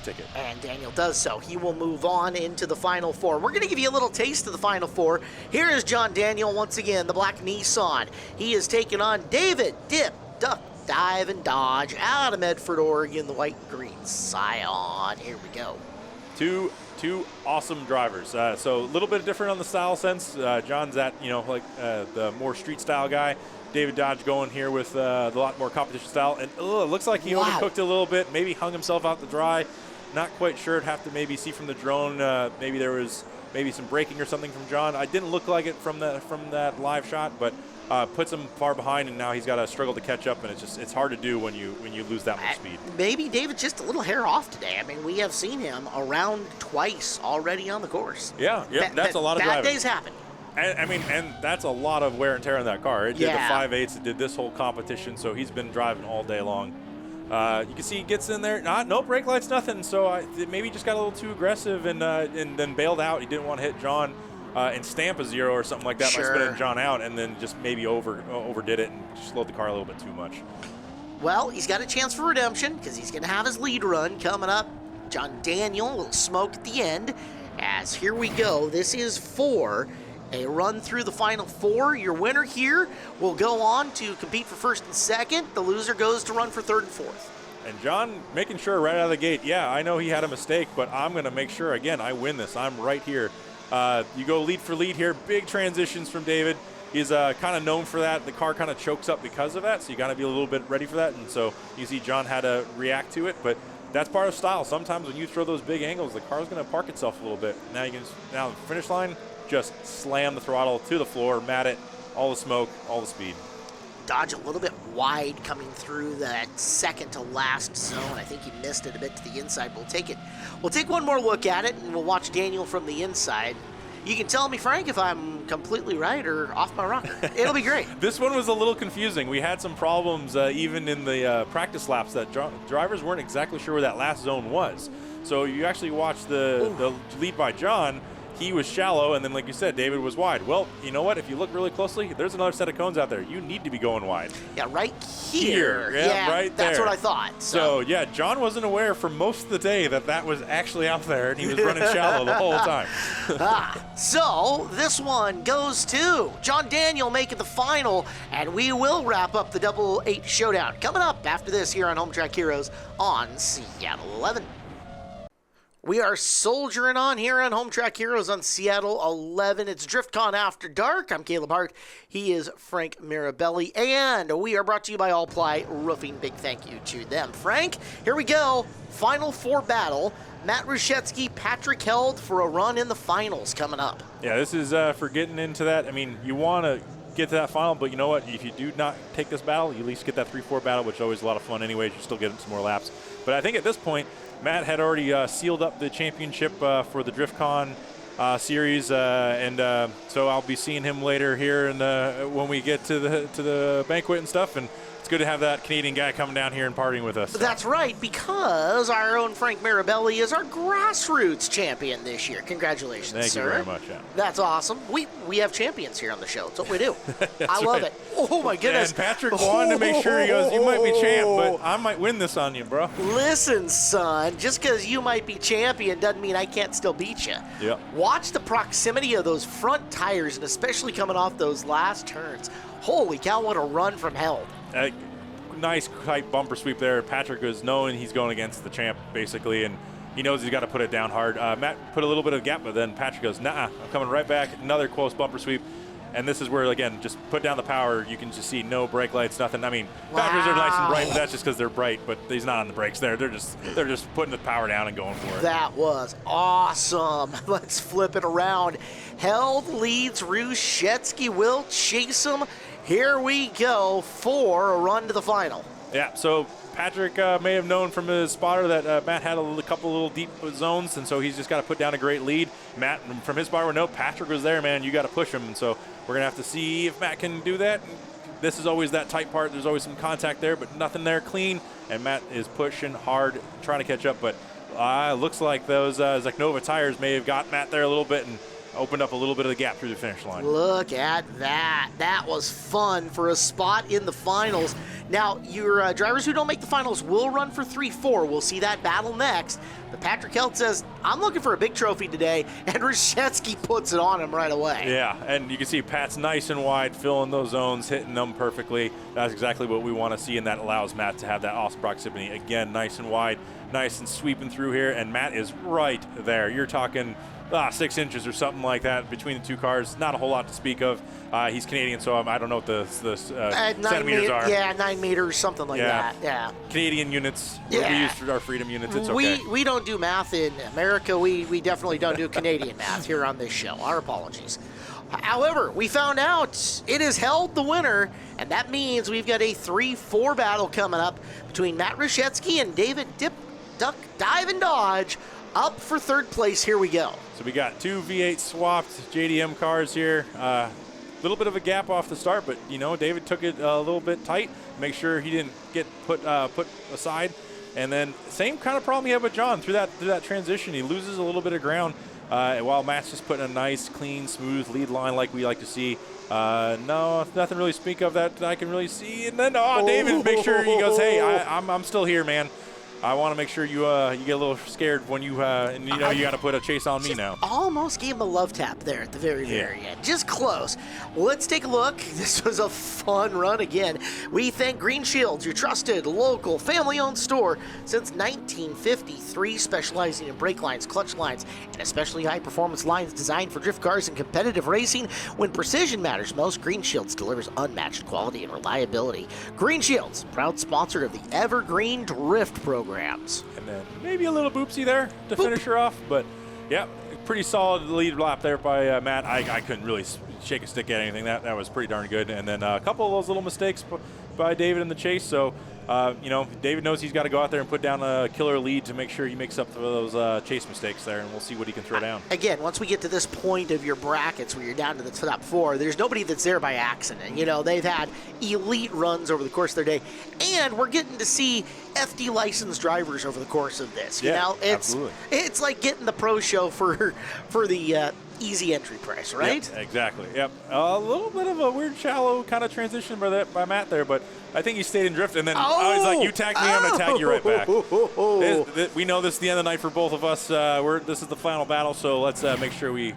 ticket. And Daniel does so. He will move on into the Final Four. We're going to give you a little taste of the Final Four. Here is John Daniel once again, the black Nissan. He is taking on David Dip, Duck, Dive, and Dodge out of Medford, Oregon, the white and green Scion. Here we go. Two awesome drivers. So a little bit different on the style sense. John's that, the more street style guy. David Dodge going here with a lot more competition style. And it looks like he overcooked a little bit, maybe hung himself out to dry. Not quite sure. I'd have to maybe see from the drone. Maybe there was some braking or something from John. I didn't look like it from that live shot, but puts him far behind, and now he's got to struggle to catch up, and it's hard to do when you lose that much speed. Maybe David's just a little hair off today. I mean, we have seen him around twice already on the course. Yeah, that's a lot of driving. Bad days happen. And that's a lot of wear and tear on that car. It did the 5/8. It did this whole competition, so he's been driving all day long. You can see he gets in there. No brake lights, nothing. So maybe just got a little too aggressive and then bailed out. He didn't want to hit John and stamp a 0 or something like that by spinning John out, and then just maybe overdid it and slowed the car a little bit too much. Well, he's got a chance for redemption because he's going to have his lead run coming up. John Daniel will smoke at the end. As here we go. This is for a run through the Final Four. Your winner here will go on to compete for first and second. The loser goes to run for third and fourth. And John making sure right out of the gate, I know he had a mistake, but I'm going to make sure, again, I win this. I'm right here. You go lead for lead here. Big transitions from David. He's kind of known for that. The car kind of chokes up because of that, so you got to be a little bit ready for that. And so you see John had to react to it, but that's part of style. Sometimes when you throw those big angles, the car's going to park itself a little bit. Now the finish line, just slam the throttle to the floor, mat it, all the smoke, all the speed. Dodge a little bit wide coming through that second to last zone. I think he missed it a bit to the inside. We'll take one more look at it, and we'll watch Daniel from the inside. You can tell me, Frank, if I'm completely right or off my rocker. It'll be great. This one was a little confusing. We had some problems even in the practice laps that drivers weren't exactly sure where that last zone was. So you actually watch the lead by John. He was shallow, and then, like you said, David was wide. Well, you know what? If you look really closely, there's another set of cones out there. You need to be going wide. Yeah, right here. Yeah, right there. That's what I thought. So, John wasn't aware for most of the day that was actually out there, and he was running shallow the whole time. So this one goes to John Daniel making the final, and we will wrap up the Double 8 Showdown coming up after this here on Home Track Heroes on Seattle 11. We are soldiering on here on Home Track Heroes on Seattle 11. It's DriftCon After Dark. I'm Caleb Hart. He is Frank Mirabelli. And we are brought to you by All Ply Roofing. Big thank you to them. Frank, here we go. Final four battle. Matt Ruszewski, Patrick Held for a run in the finals coming up. Yeah, this is for getting into that. I mean, you want to get to that final, but you know what? If you do not take this battle, you at least get that 3-4 battle, which is always a lot of fun anyways. You still get some more laps. But I think at this point, Matt had already sealed up the championship for the DriftCon series, so I'll be seeing him later here when we get to the banquet and stuff, and it's good to have that Canadian guy coming down here and partying with us. That's right, because our own Frank Mirabelli is our grassroots champion this year. Congratulations, Thank sir. you very much. Yeah. That's awesome. We have champions here on the show. That's what we do. I love it. Oh, my goodness. And Patrick wanted to make sure, he goes, you might be champ, but I might win this on you, bro. Listen, son, just because you might be champion doesn't mean I can't still beat you. Yep. Watch the proximity of those front tires, and especially coming off those last turns. Holy cow, what a run from hell. Nice tight bumper sweep there. Patrick was knowing he's going against the champ, basically, and he knows he's got to put it down hard. Matt put a little bit of gap, but then Patrick goes, nah, I'm coming right back. Another close bumper sweep. And this is where, again, just put down the power. You can just see no brake lights, nothing. I mean, Packers are nice and bright, but that's just because they're bright, but he's not on the brakes there. They're just putting the power down and going for it. That was awesome. Let's flip it around. Held leads Rushetsky will chase him. Here we go for a run to the final. Yeah, so Patrick may have known from his spotter that Matt had a couple little deep zones, and so he's just got to put down a great lead. Matt, from his spotter, no, Patrick was there, man. You got to push him, and so we're going to have to see if Matt can do that. This is always that tight part. There's always some contact there, but nothing there clean, and Matt is pushing hard, trying to catch up, but looks like those Zaknova tires may have got Matt there a little bit and opened up a little bit of the gap through the finish line. Look at that. That was fun for a spot in the finals. Now, your drivers who don't make the finals will run for 3-4. We'll see that battle next. But Patrick Held says, I'm looking for a big trophy today, and Rushetsky puts it on him right away. Yeah, and you can see Pat's nice and wide, filling those zones, hitting them perfectly. That's exactly what we want to see, and that allows Matt to have that awesome proximity. Again, nice and wide, nice and sweeping through here, and Matt is right there. You're talking 6 inches or something like that between the two cars. Not a whole lot to speak of. He's Canadian, so I don't know what the centimeters are. Yeah, 9 meters, something like that. Yeah. Canadian units. Yeah. We use for our freedom units. It's okay. We don't do math in America. We definitely don't do Canadian math here on this show. Our apologies. However, we found out it is Held the winner, and that means we've got a 3-4 battle coming up between Matt Rushetsky and David Dip, Duck, Dive, and Dodge. Up for third place. Here we go. So we got 2 V8 swapped JDM cars here. Little bit of a gap off the start, but David took it a little bit tight. Make sure he didn't get put aside. And then same kind of problem he had with John through that transition. He loses a little bit of ground while Matt's just putting a nice, clean, smooth lead line like we like to see. No, nothing really to speak of that I can really see. And then David, make sure he goes, hey, I'm still here, man. I want to make sure you get a little scared when you got to put a chase on me now. Almost gave him a love tap there at the very end. Just close. Let's take a look. This was a fun run again. We thank Green Shields, your trusted, local, family-owned store since 1953, specializing in brake lines, clutch lines, and especially high-performance lines designed for drift cars and competitive racing. When precision matters most, Green Shields delivers unmatched quality and reliability. Green Shields, proud sponsor of the Evergreen Drift program. And then maybe a little boopsie there to finish her off, but yeah, pretty solid lead lap there by Matt. I couldn't really shake a stick at anything. That was pretty darn good. And then a couple of those little mistakes by David in the chase. So, David knows he's got to go out there and put down a killer lead to make sure he makes up for those chase mistakes there, and we'll see what he can throw down. Again, once we get to this point of your brackets where you're down to the top 4, there's nobody that's there by accident. They've had elite runs over the course of their day, and we're getting to see FD licensed drivers over the course of this. Absolutely. It's like getting the pro show for the easy entry price, right? Yep, exactly. Yep. A little bit of a weird, shallow kind of transition by Matt there, but I think he stayed in drift, and then I was like, you tag me, I'm going to tag you right back. We know this is the end of the night for both of us. This is the final battle, so let's make sure we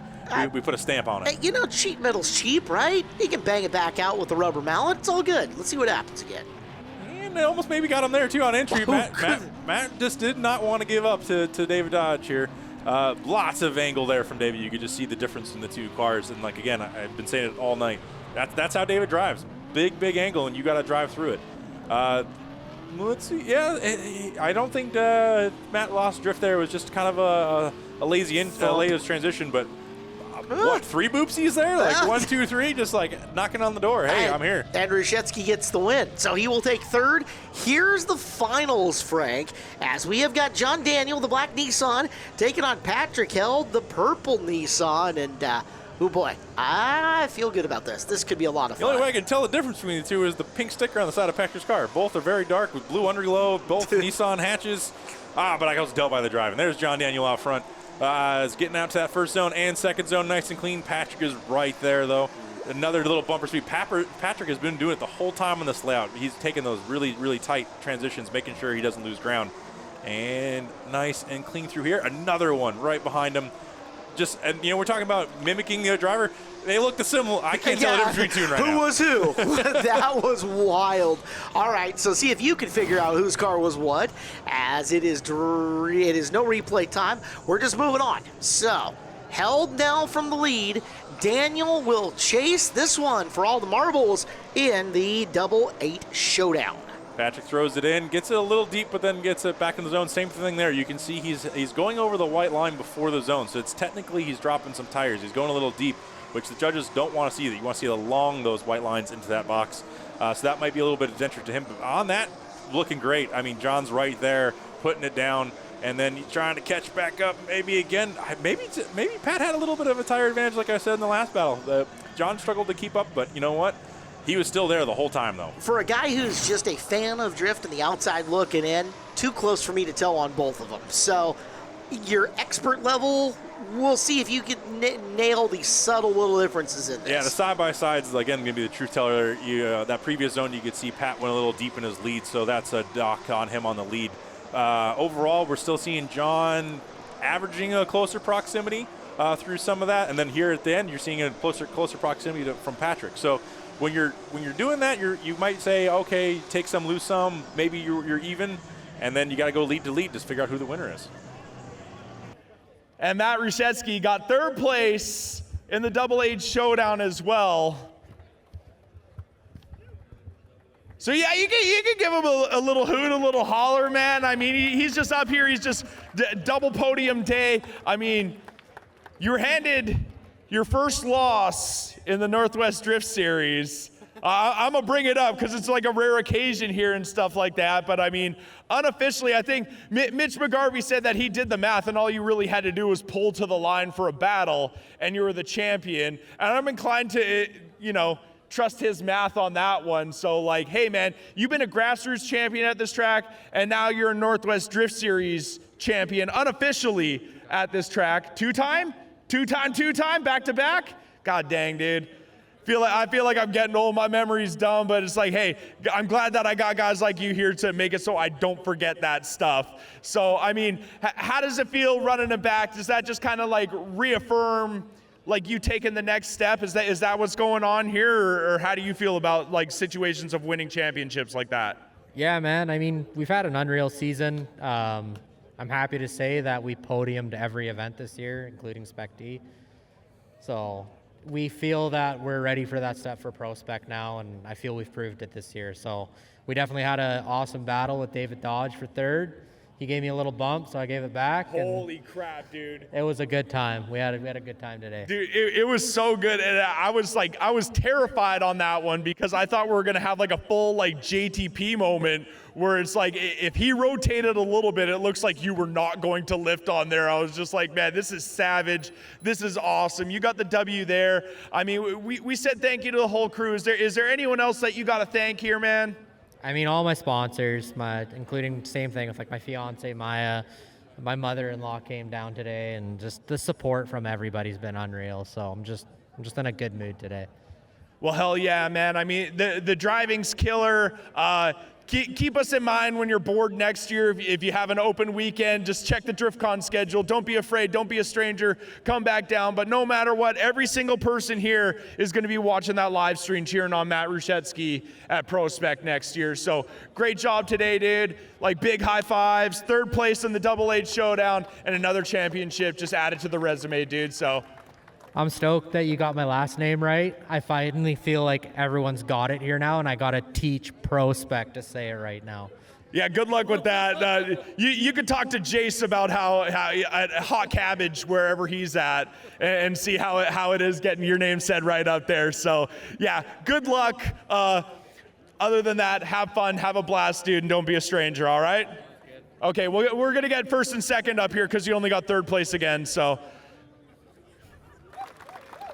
put a stamp on it. Cheap metal's cheap, right? You can bang it back out with the rubber mallet. It's all good. Let's see what happens again. And they almost maybe got him there, too, on entry. Matt just did not want to give up to David Dodge here. Lots of angle there from David. You could just see the difference in the two cars. And, again, I've been saying it all night. That's how David drives. Big angle, and you got to drive through it. Let's see. Yeah, I don't think Matt lost drift there. It was just kind of a lazy transition, but what, 3 boopsies there? 1, 2, 3, just knocking on the door. Hey, I'm here. And Rushetsky gets the win, so he will take third. Here's the finals, Frank, as we have got John Daniel, the black Nissan, taking on Patrick Held, the purple Nissan, and Oh boy, I feel good about this. This could be a lot of The fun. only way I can tell the difference between the two is the pink sticker on the side of Patrick's car. Both are very dark with blue underglow, both Nissan hatches. But I was dealt by the drive. And there's John Daniel out front. Is getting out to that first zone and second zone nice and clean. Patrick is right there, though. Another little bumper speed. Patrick has been doing it the whole time on this layout. He's taking those really, really tight transitions, making sure he doesn't lose ground. And nice and clean through here. Another one right behind him. And we're talking about mimicking the driver. They look similar. I can't tell the difference between two right now. Who was who? That was wild. All right, so see if you can figure out whose car was what, as it is no replay time. We're just moving on. So, held now from the lead. Daniel will chase this one for all the marbles in the double 8 showdown. Patrick throws it in, gets it a little deep, but then gets it back in the zone. Same thing there. You can see he's going over the white line before the zone, so it's technically he's dropping some tires. He's going a little deep, which the judges don't want to see. You want to see along those white lines into that box. So that might be a little bit of danger to him. But on that, looking great. I mean, John's right there, putting it down, and then he's trying to catch back up. Maybe again, maybe Pat had a little bit of a tire advantage, like I said in the last battle. John struggled to keep up, but you know what? He was still there the whole time, though. For a guy who's just a fan of drift and the outside looking in, too close for me to tell on both of them. So your expert level, we'll see if you can nail these subtle little differences in this. Yeah, the side-by-sides is, again, going to be the truth teller. That previous zone, you could see Pat went a little deep in his lead, so that's a dock on him on the lead. Overall, we're still seeing John averaging a closer proximity through some of that, and then here at the end, you're seeing a closer proximity from Patrick. So when you're doing that, you might say, okay, take some, lose some, maybe you're even, and then you got to go lead to lead to figure out who the winner is. And Matt Ruszewski got third place in the Double H Showdown as well. So yeah, you can give him a little hoot, a little holler, man. I mean, he's just up here. He's just double podium day. I mean, you were handed your first loss in the Northwest Drift Series. I'm going to bring it up because it's like a rare occasion here and stuff like that. But, I mean, unofficially, I think Mitch McGarvey said that he did the math and all you really had to do was pull to the line for a battle and you were the champion. And I'm inclined to, trust his math on that one. So, like, hey, man, you've been a grassroots champion at this track and now you're a Northwest Drift Series champion unofficially at this track. Two-time, back-to-back? God dang, dude. I feel like I'm getting old. My memory's dumb, but it's like, hey, I'm glad that I got guys like you here to make it so I don't forget that stuff. So, I mean, how does it feel running it back? Does that just kind of like reaffirm like you taking the next step? Is that what's going on here, or how do you feel about like situations of winning championships like that? Yeah, man. I mean, we've had an unreal season. I'm happy to say that we podiumed every event this year, including Spec D. So we feel that we're ready for that step for Pro Spec now, and I feel we've proved it this year. So we definitely had an awesome battle with David Dodge for third. He gave me a little bump, so I gave it back. Holy crap, dude. It was a good time. We had a good time today. Dude, it was so good. And I was terrified on that one because I thought we were going to have like a full like JTP moment where it's like if he rotated a little bit, it looks like you were not going to lift on there. I was just like, man, this is savage. This is awesome. You got the W there. I mean, we said thank you to the whole crew. Is there anyone else that you got to thank here, man? I mean, all my sponsors, including same thing with like my fiance Maya, my mother-in-law came down today, and just the support from everybody's been unreal. So I'm just in a good mood today. Well, hell yeah, man. I mean, the driving's killer. Keep us in mind when you're bored next year. If you have an open weekend, just check the DriftCon schedule. Don't be afraid. Don't be a stranger. Come back down. But no matter what, every single person here is going to be watching that live stream, cheering on Matt Ruszewski at Pro Spec next year. So great job today, dude. Like big high fives, third place in the Double H Showdown, and another championship just added to the resume, dude. So I'm stoked that you got my last name right. I finally feel like everyone's got it here now, and I got to teach Pro Spec to say it right now. Yeah, good luck with that. You could talk to Jace about how Hot Cabbage, wherever he's at, and see how it is getting your name said right up there. So, yeah, good luck. Other than that, have fun, have a blast, dude, and don't be a stranger, all right? Okay, we're going to get first and second up here because you only got third place again, so.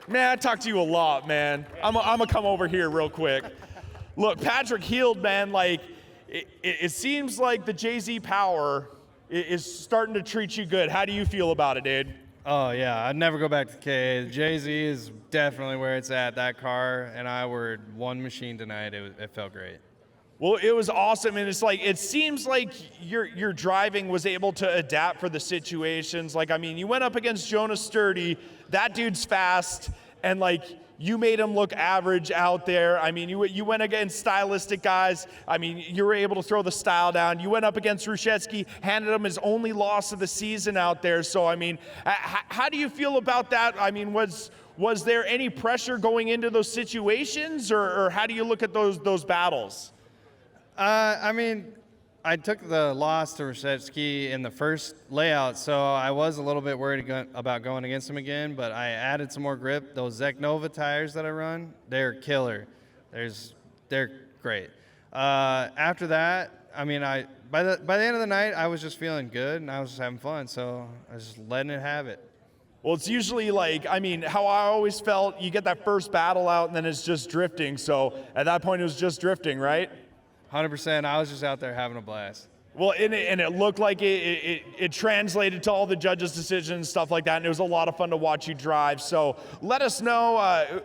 Man, I talk to you a lot, man. I'm gonna come over here real quick. Look, Patrick Heald, man, like, it seems like the Jay-Z power is starting to treat you good. How do you feel about it, dude? Oh, yeah. I'd never go back to KA. Jay-Z is definitely where it's at. That car and I were one machine tonight. It felt great. Well, it was awesome, and it's like, it seems like your driving was able to adapt for the situations. Like, I mean, you went up against Jonas Sturdy. That dude's fast, and like, you made him look average out there. I mean, you went against stylistic guys. I mean, you were able to throw the style down. You went up against Rushetsky, handed him his only loss of the season out there. So, I mean, how do you feel about that? I mean, was there any pressure going into those situations, or how do you look at those battles? I mean, I took the loss to Rushetsky in the first layout, so I was a little bit worried about going against him again, but I added some more grip. Those Zek Nova tires that I run, they're killer. They're great. After that, I mean, by the end of the night, I was just feeling good, and I was just having fun, so I was just letting it have it. Well, it's usually like, I mean, how I always felt, you get that first battle out, and then it's just drifting. So at that point, it was just drifting, right? 100%. I was just out there having a blast. Well, and it looked like it translated to all the judges' decisions and stuff like that, and it was a lot of fun to watch you drive. So let us know,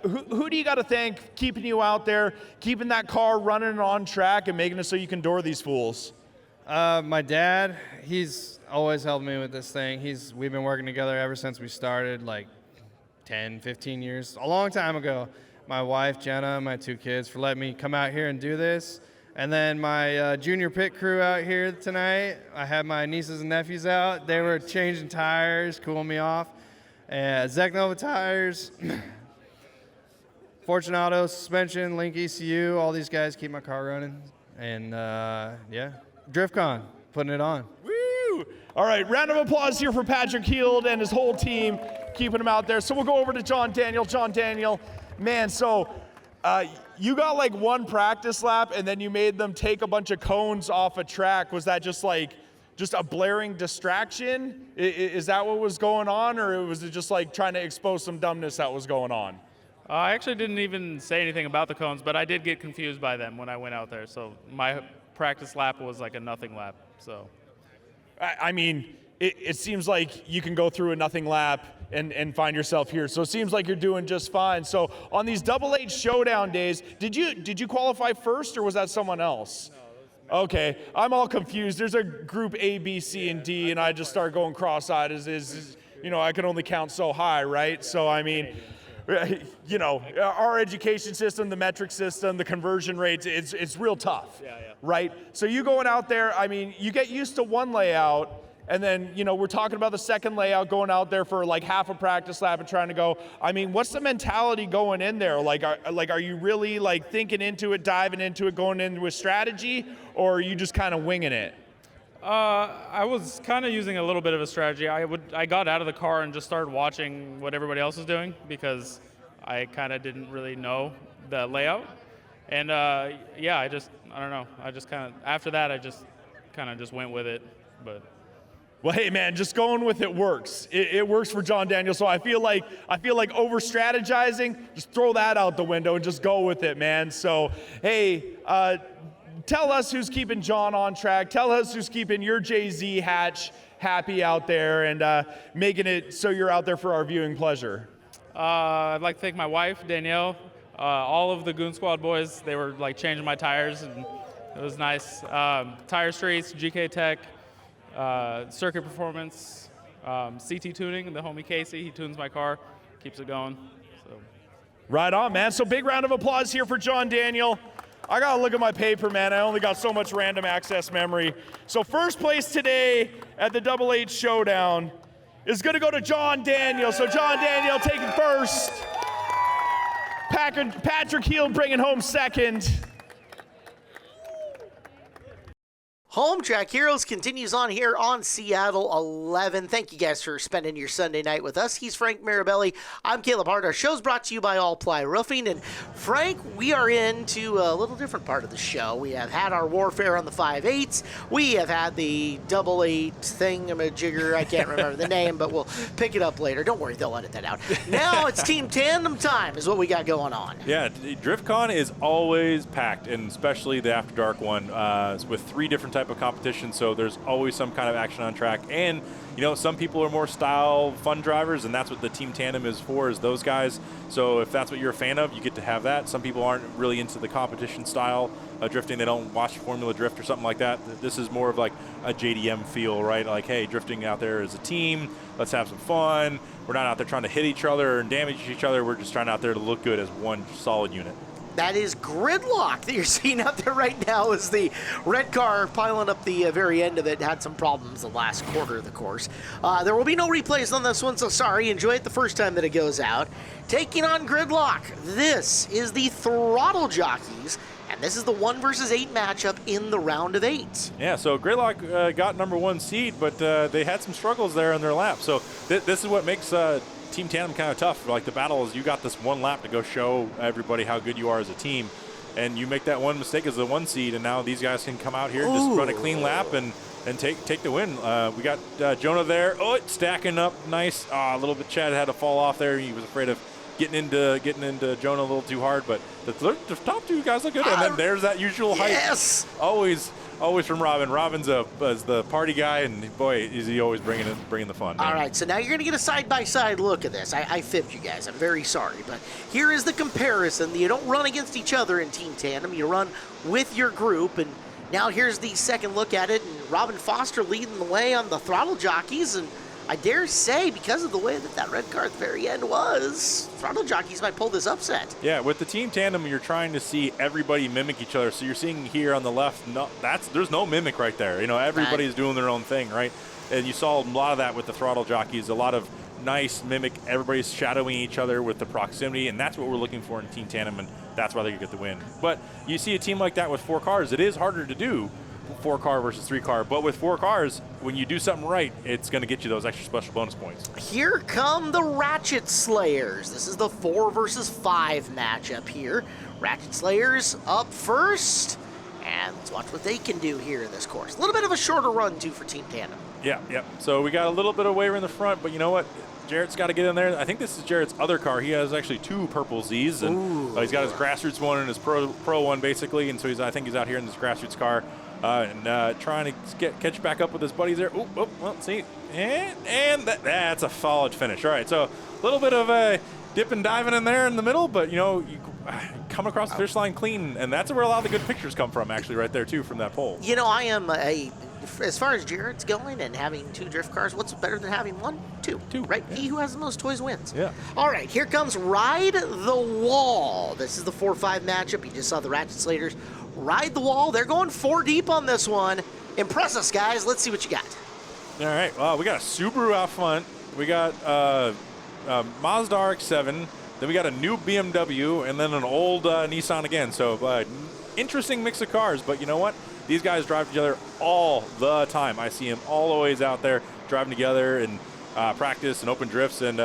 who do you got to thank keeping you out there, keeping that car running on track and making it so you can door these fools? My dad, he's always helped me with this thing. We've been working together ever since we started, like 10, 15 years, a long time ago. My wife, Jenna, my 2 kids for letting me come out here and do this. And then my junior pit crew out here tonight. I had my nieces and nephews out. They were changing tires, cooling me off. Zek Nova tires, Fortunato suspension, Link ECU, all these guys keep my car running. And yeah, DriftCon, putting it on. Woo! All right, round of applause here for Patrick Heald and his whole team keeping him out there. So we'll go over to John Daniel. John Daniel, man, so you got like one practice lap and then you made them take a bunch of cones off a track. Was that just a blaring distraction? Is that what was going on, or was it just like trying to expose some dumbness that was going on? I actually didn't even say anything about the cones, but I did get confused by them when I went out there. So my practice lap was like a nothing lap. So, I mean, it seems like you can go through a nothing lap and find yourself here. So it seems like you're doing just fine. So on these Double H Showdown days, did you qualify first, or was that someone else? No, okay, I'm all confused. There's a group A, B, C, and D, and I just start going cross-eyed. You know, I can only count so high, right? So I mean, you know, our education system, the metric system, the conversion rates, it's real tough, right? So you going out there, I mean, you get used to one layout, and then, you know, we're talking about the second layout, going out there for like half a practice lap and trying to go. I mean, what's the mentality going in there? Like, are you really like thinking into it, diving into it, going into a strategy, or are you just kind of winging it? I was kind of using a little bit of a strategy. I got out of the car and just started watching what everybody else was doing because I kind of didn't really know the layout. And yeah, I don't know. I just kind of, after that, I just kind of just went with it. But well, hey man, just going with it works. It works for John Daniel. So I feel like over strategizing, just throw that out the window and just go with it, man. So hey, tell us who's keeping John on track. Tell us who's keeping your Jay-Z hatch happy out there and making it so you're out there for our viewing pleasure. I'd like to thank my wife, Danielle, all of the Goon Squad boys. They were like changing my tires, and it was nice. Tire Streets, GK Tech, Circuit Performance, CT Tuning, the homie Casey, he tunes my car, keeps it going. So. Right on, man. So big round of applause here for John Daniel. I gotta look at my paper, man. I only got so much random access memory. So first place today at the Double H Showdown is gonna go to John Daniel. So John Daniel taking first. Patrick Heald bringing home second. Home Track Heroes continues on here on Seattle 11. Thank you guys for spending your Sunday night with us. He's Frank Mirabelli. I'm Caleb Hart. Our show's brought to you by All Ply Roofing. And Frank, we are into a little different part of the show. We have had our warfare on the 5/8s. We have had the 8/8 thingamajigger. I can't remember the name, but we'll pick it up later. Don't worry, they'll edit that out. Now it's Team Tandem time is what we got going on. Yeah, DriftCon is always packed, and especially the Afterdark one with 3 different types of competition, so there's always some kind of action on track. And some people are more style fun drivers, and that's what the Team Tandem is for, is those guys. So if that's what you're a fan of, you get to have that. Some people aren't really into the competition style of drifting. They don't watch Formula Drift or something like that. This is more of like a JDM feel, right? Like, hey, drifting out there as a team, let's have some fun. We're not out there trying to hit each other and damage each other. We're just trying out there to look good as one solid unit. That is Gridlock that you're seeing out there right now, is the red car piling up the very end of it. Had some problems the last quarter of the course. There will be no replays on this one, so sorry. Enjoy it the first time that it goes out. Taking on Gridlock, this is the Throttle Jockeys, and this is the 1 versus 8 matchup in the round of 8. Yeah, so Gridlock got number 1 seed, but they had some struggles there in their lap. So this is what makes Team Tandem kind of tough. Like, the battle is you got this one lap to go show everybody how good you are as a team, and you make that one mistake as the 1 seed, and now these guys can come out here and just run a clean lap and take the win. We got Jonah there. Oh, it's stacking up nice. A little bit Chad had to fall off there. He was afraid of getting into Jonah a little too hard, but the top 2 guys look good. And then there's that usual height. Yes. Always from Robin. Robin's is the party guy, and boy, is he always bringing the fun. Man. All right, so now you're going to get a side-by-side look at this. I fibbed you guys. I'm very sorry, but here is the comparison. You don't run against each other in Team Tandem. You run with your group, and now here's the second look at it, and Robin Foster leading the way on the Throttle Jockeys, and I dare say, because of the way that red car at the very end was, Throttle Jockeys might pull this upset. Yeah, with the Team Tandem, you're trying to see everybody mimic each other. So you're seeing here on the left, there's no mimic right there. Everybody's doing their own thing, right? And you saw a lot of that with the Throttle Jockeys, a lot of nice mimic. Everybody's shadowing each other with the proximity, and that's what we're looking for in Team Tandem, and that's why they get the win. But you see a team like that with 4 cars, it is harder to do. 4 car versus 3 car, but with 4 cars, when you do something right, it's going to get you those extra special bonus points. Here come the Ratchet Slayers. This is the 4 versus 5 matchup here. Ratchet Slayers up first, and let's watch what they can do here in this course. A little bit of a shorter run too for Team Tandem. Yeah. So we got a little bit of waiver in the front, but you know what? Jarrett's got to get in there. I think this is Jarrett's other car. He has actually 2 purple Zs, and he's got his grassroots one and his pro one basically, and so I think he's out here in this grassroots car. Trying to catch back up with his buddies there. Well, see, and that's a solid finish. All right, so a little bit of a dip and diving in there in the middle, but you come across the finish line clean, and that's where a lot of the good pictures come from, actually, right there too, from that pole. I am as far as Jarrett's going and having 2 drift cars, what's better than having 1? 2, right? Yeah. He who has the most toys wins. Yeah. All right, here comes Ride the Wall. This is the 4-5 matchup. You just saw the Ratchet Slayers ride the wall. They're going 4 deep on this one. Impress us, guys. Let's see what you got. All right. Well, we got a Subaru out front. We got Mazda RX-7. Then we got a new BMW, and then an old Nissan again. So interesting mix of cars. But you know what? These guys drive together all the time. I see them all always out there driving together and practice and open drifts. And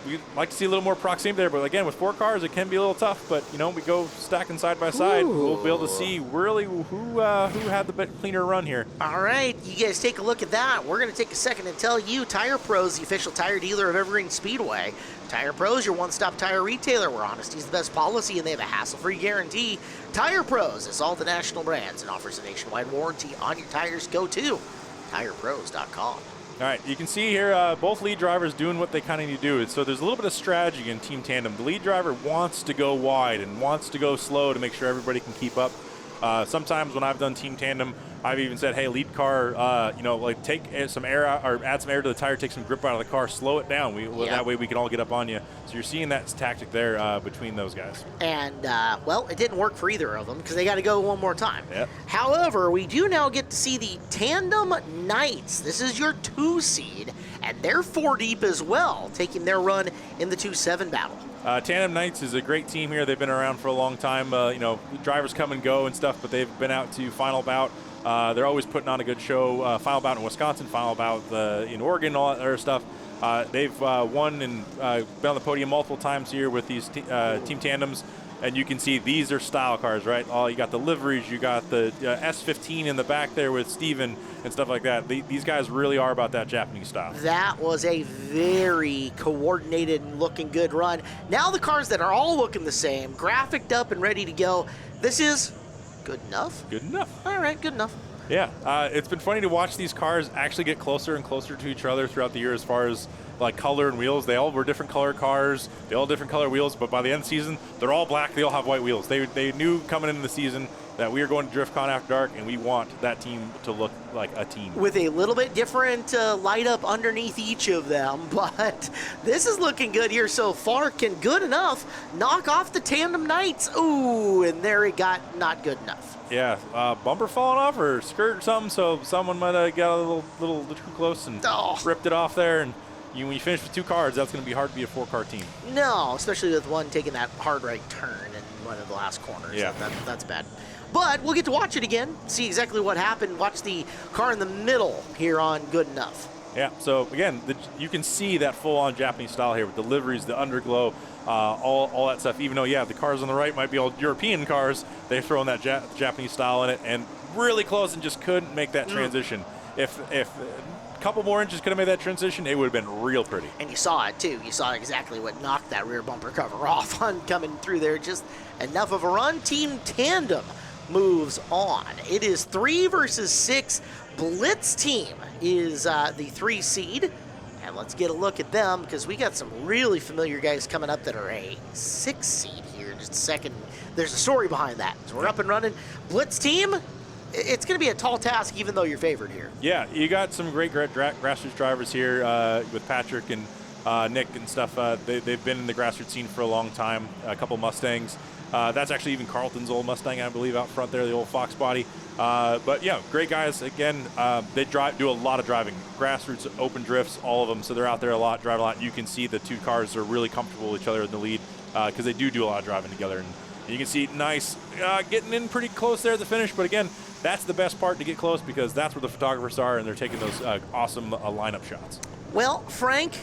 we'd like to see a little more proximity there. But again, with 4 cars, it can be a little tough. But we go stacking side by side. We'll be able to see really who had the bit cleaner run here. All right, you guys take a look at that. We're going to take a second and tell you, Tire Pros, the official tire dealer of Evergreen Speedway. Tire Pros, your one-stop tire retailer where honesty is the best policy and they have a hassle-free guarantee. Tire Pros is all the national brands and offers a nationwide warranty on your tires. Go to TirePros.com. All right, you can see here both lead drivers doing what they kind of need to do. So there's a little bit of strategy in Team Tandem. The lead driver wants to go wide and wants to go slow to make sure everybody can keep up. Sometimes when I've done Team Tandem, I've even said, hey, lead car, take some air out or add some air to the tire, take some grip out of the car, slow it down. That way we can all get up on you. So you're seeing that tactic there between those guys. And, it didn't work for either of them because they got to go one more time. Yep. However, we do now get to see the Tandem Knights. This is your 2 seed, and they're 4 deep as well, taking their run in the 2-7 battle. Tandem Knights is a great team here. They've been around for a long time. Drivers come and go and stuff, but they've been out to final bout They're always putting on a good show. Final bout in Wisconsin, final bout in Oregon, all that other stuff. They've won and been on the podium multiple times here with these team tandems. And you can see these are style cars, right? You got the liveries, you got the S15 in the back there with Steven and stuff like that. These guys really are about that Japanese style. That was a very coordinated and looking good run. Now the cars that are all looking the same, graphicked up and ready to go. This is good enough. Good enough. All right, good enough. Yeah, it's been funny to watch these cars actually get closer and closer to each other throughout the year as far as like color and wheels. They all were different color cars, they all different color wheels, but by the end of the season, they're all black, they all have white wheels. They knew coming into the season that we are going to DriftCon After Dark, and we want that team to look like a team. With a little bit different light up underneath each of them, but this is looking good here so far. Can good enough knock off the Tandem Knights? Ooh, and there it got not good enough. Yeah, bumper falling off or skirt or something, so someone might have got a little too close and ripped it off there. And when you finish with 2 cars, that's going to be hard to be a 4-car team. No, especially with one taking that hard right turn in one of the last corners. Yeah. That's bad. But we'll get to watch it again, see exactly what happened, watch the car in the middle here on Good Enough. Yeah, so again, you can see that full-on Japanese style here with the liveries, the underglow, all that stuff. Even though, yeah, the cars on the right might be all European cars, they've thrown that Japanese style in it and really close and just couldn't make that transition. If a couple more inches could have made that transition, it would have been real pretty. And you saw it, too. You saw exactly what knocked that rear bumper cover off on coming through there. Just enough of a run. Team Tandem moves on. It is 3 versus 6. Blitz team is the 3 seed. And let's get a look at them because we got some really familiar guys coming up that are a 6 seed here in just a second. There's a story behind that. So we're up and running. Blitz team, it's going to be a tall task even though you're favored here. Yeah, you got some great grassroots drivers here with Patrick and Nick and stuff. They've been in the grassroots scene for a long time. A couple Mustangs. That's actually even Carlton's old Mustang, I believe, out front there, the old Fox body. But yeah, great guys. Again, they do a lot of driving. Grassroots, open drifts, all of them. So they're out there a lot, drive a lot. You can see the 2 cars are really comfortable with each other in the lead because they do a lot of driving together. And you can see nice getting in pretty close there at the finish. But again, that's the best part to get close because that's where the photographers are and they're taking those awesome lineup shots. Well, Frank,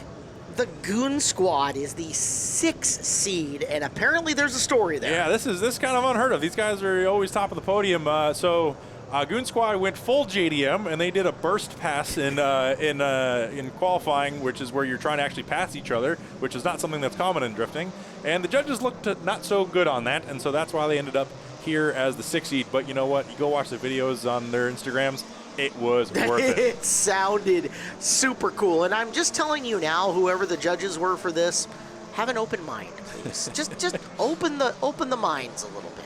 the Goon Squad is the 6 seed, and apparently there's a story there. Yeah, this is kind of unheard of. These guys are always top of the podium. Goon Squad went full JDM, and they did a burst pass in qualifying, which is where you're trying to actually pass each other, which is not something that's common in drifting. And the judges looked not so good on that, and so that's why they ended up here as the 6 seed. But you know what? You go watch the videos on their Instagrams. It was worth it. It sounded super cool. And I'm just telling you now, whoever the judges were for this, have an open mind, please. just open the minds a little bit.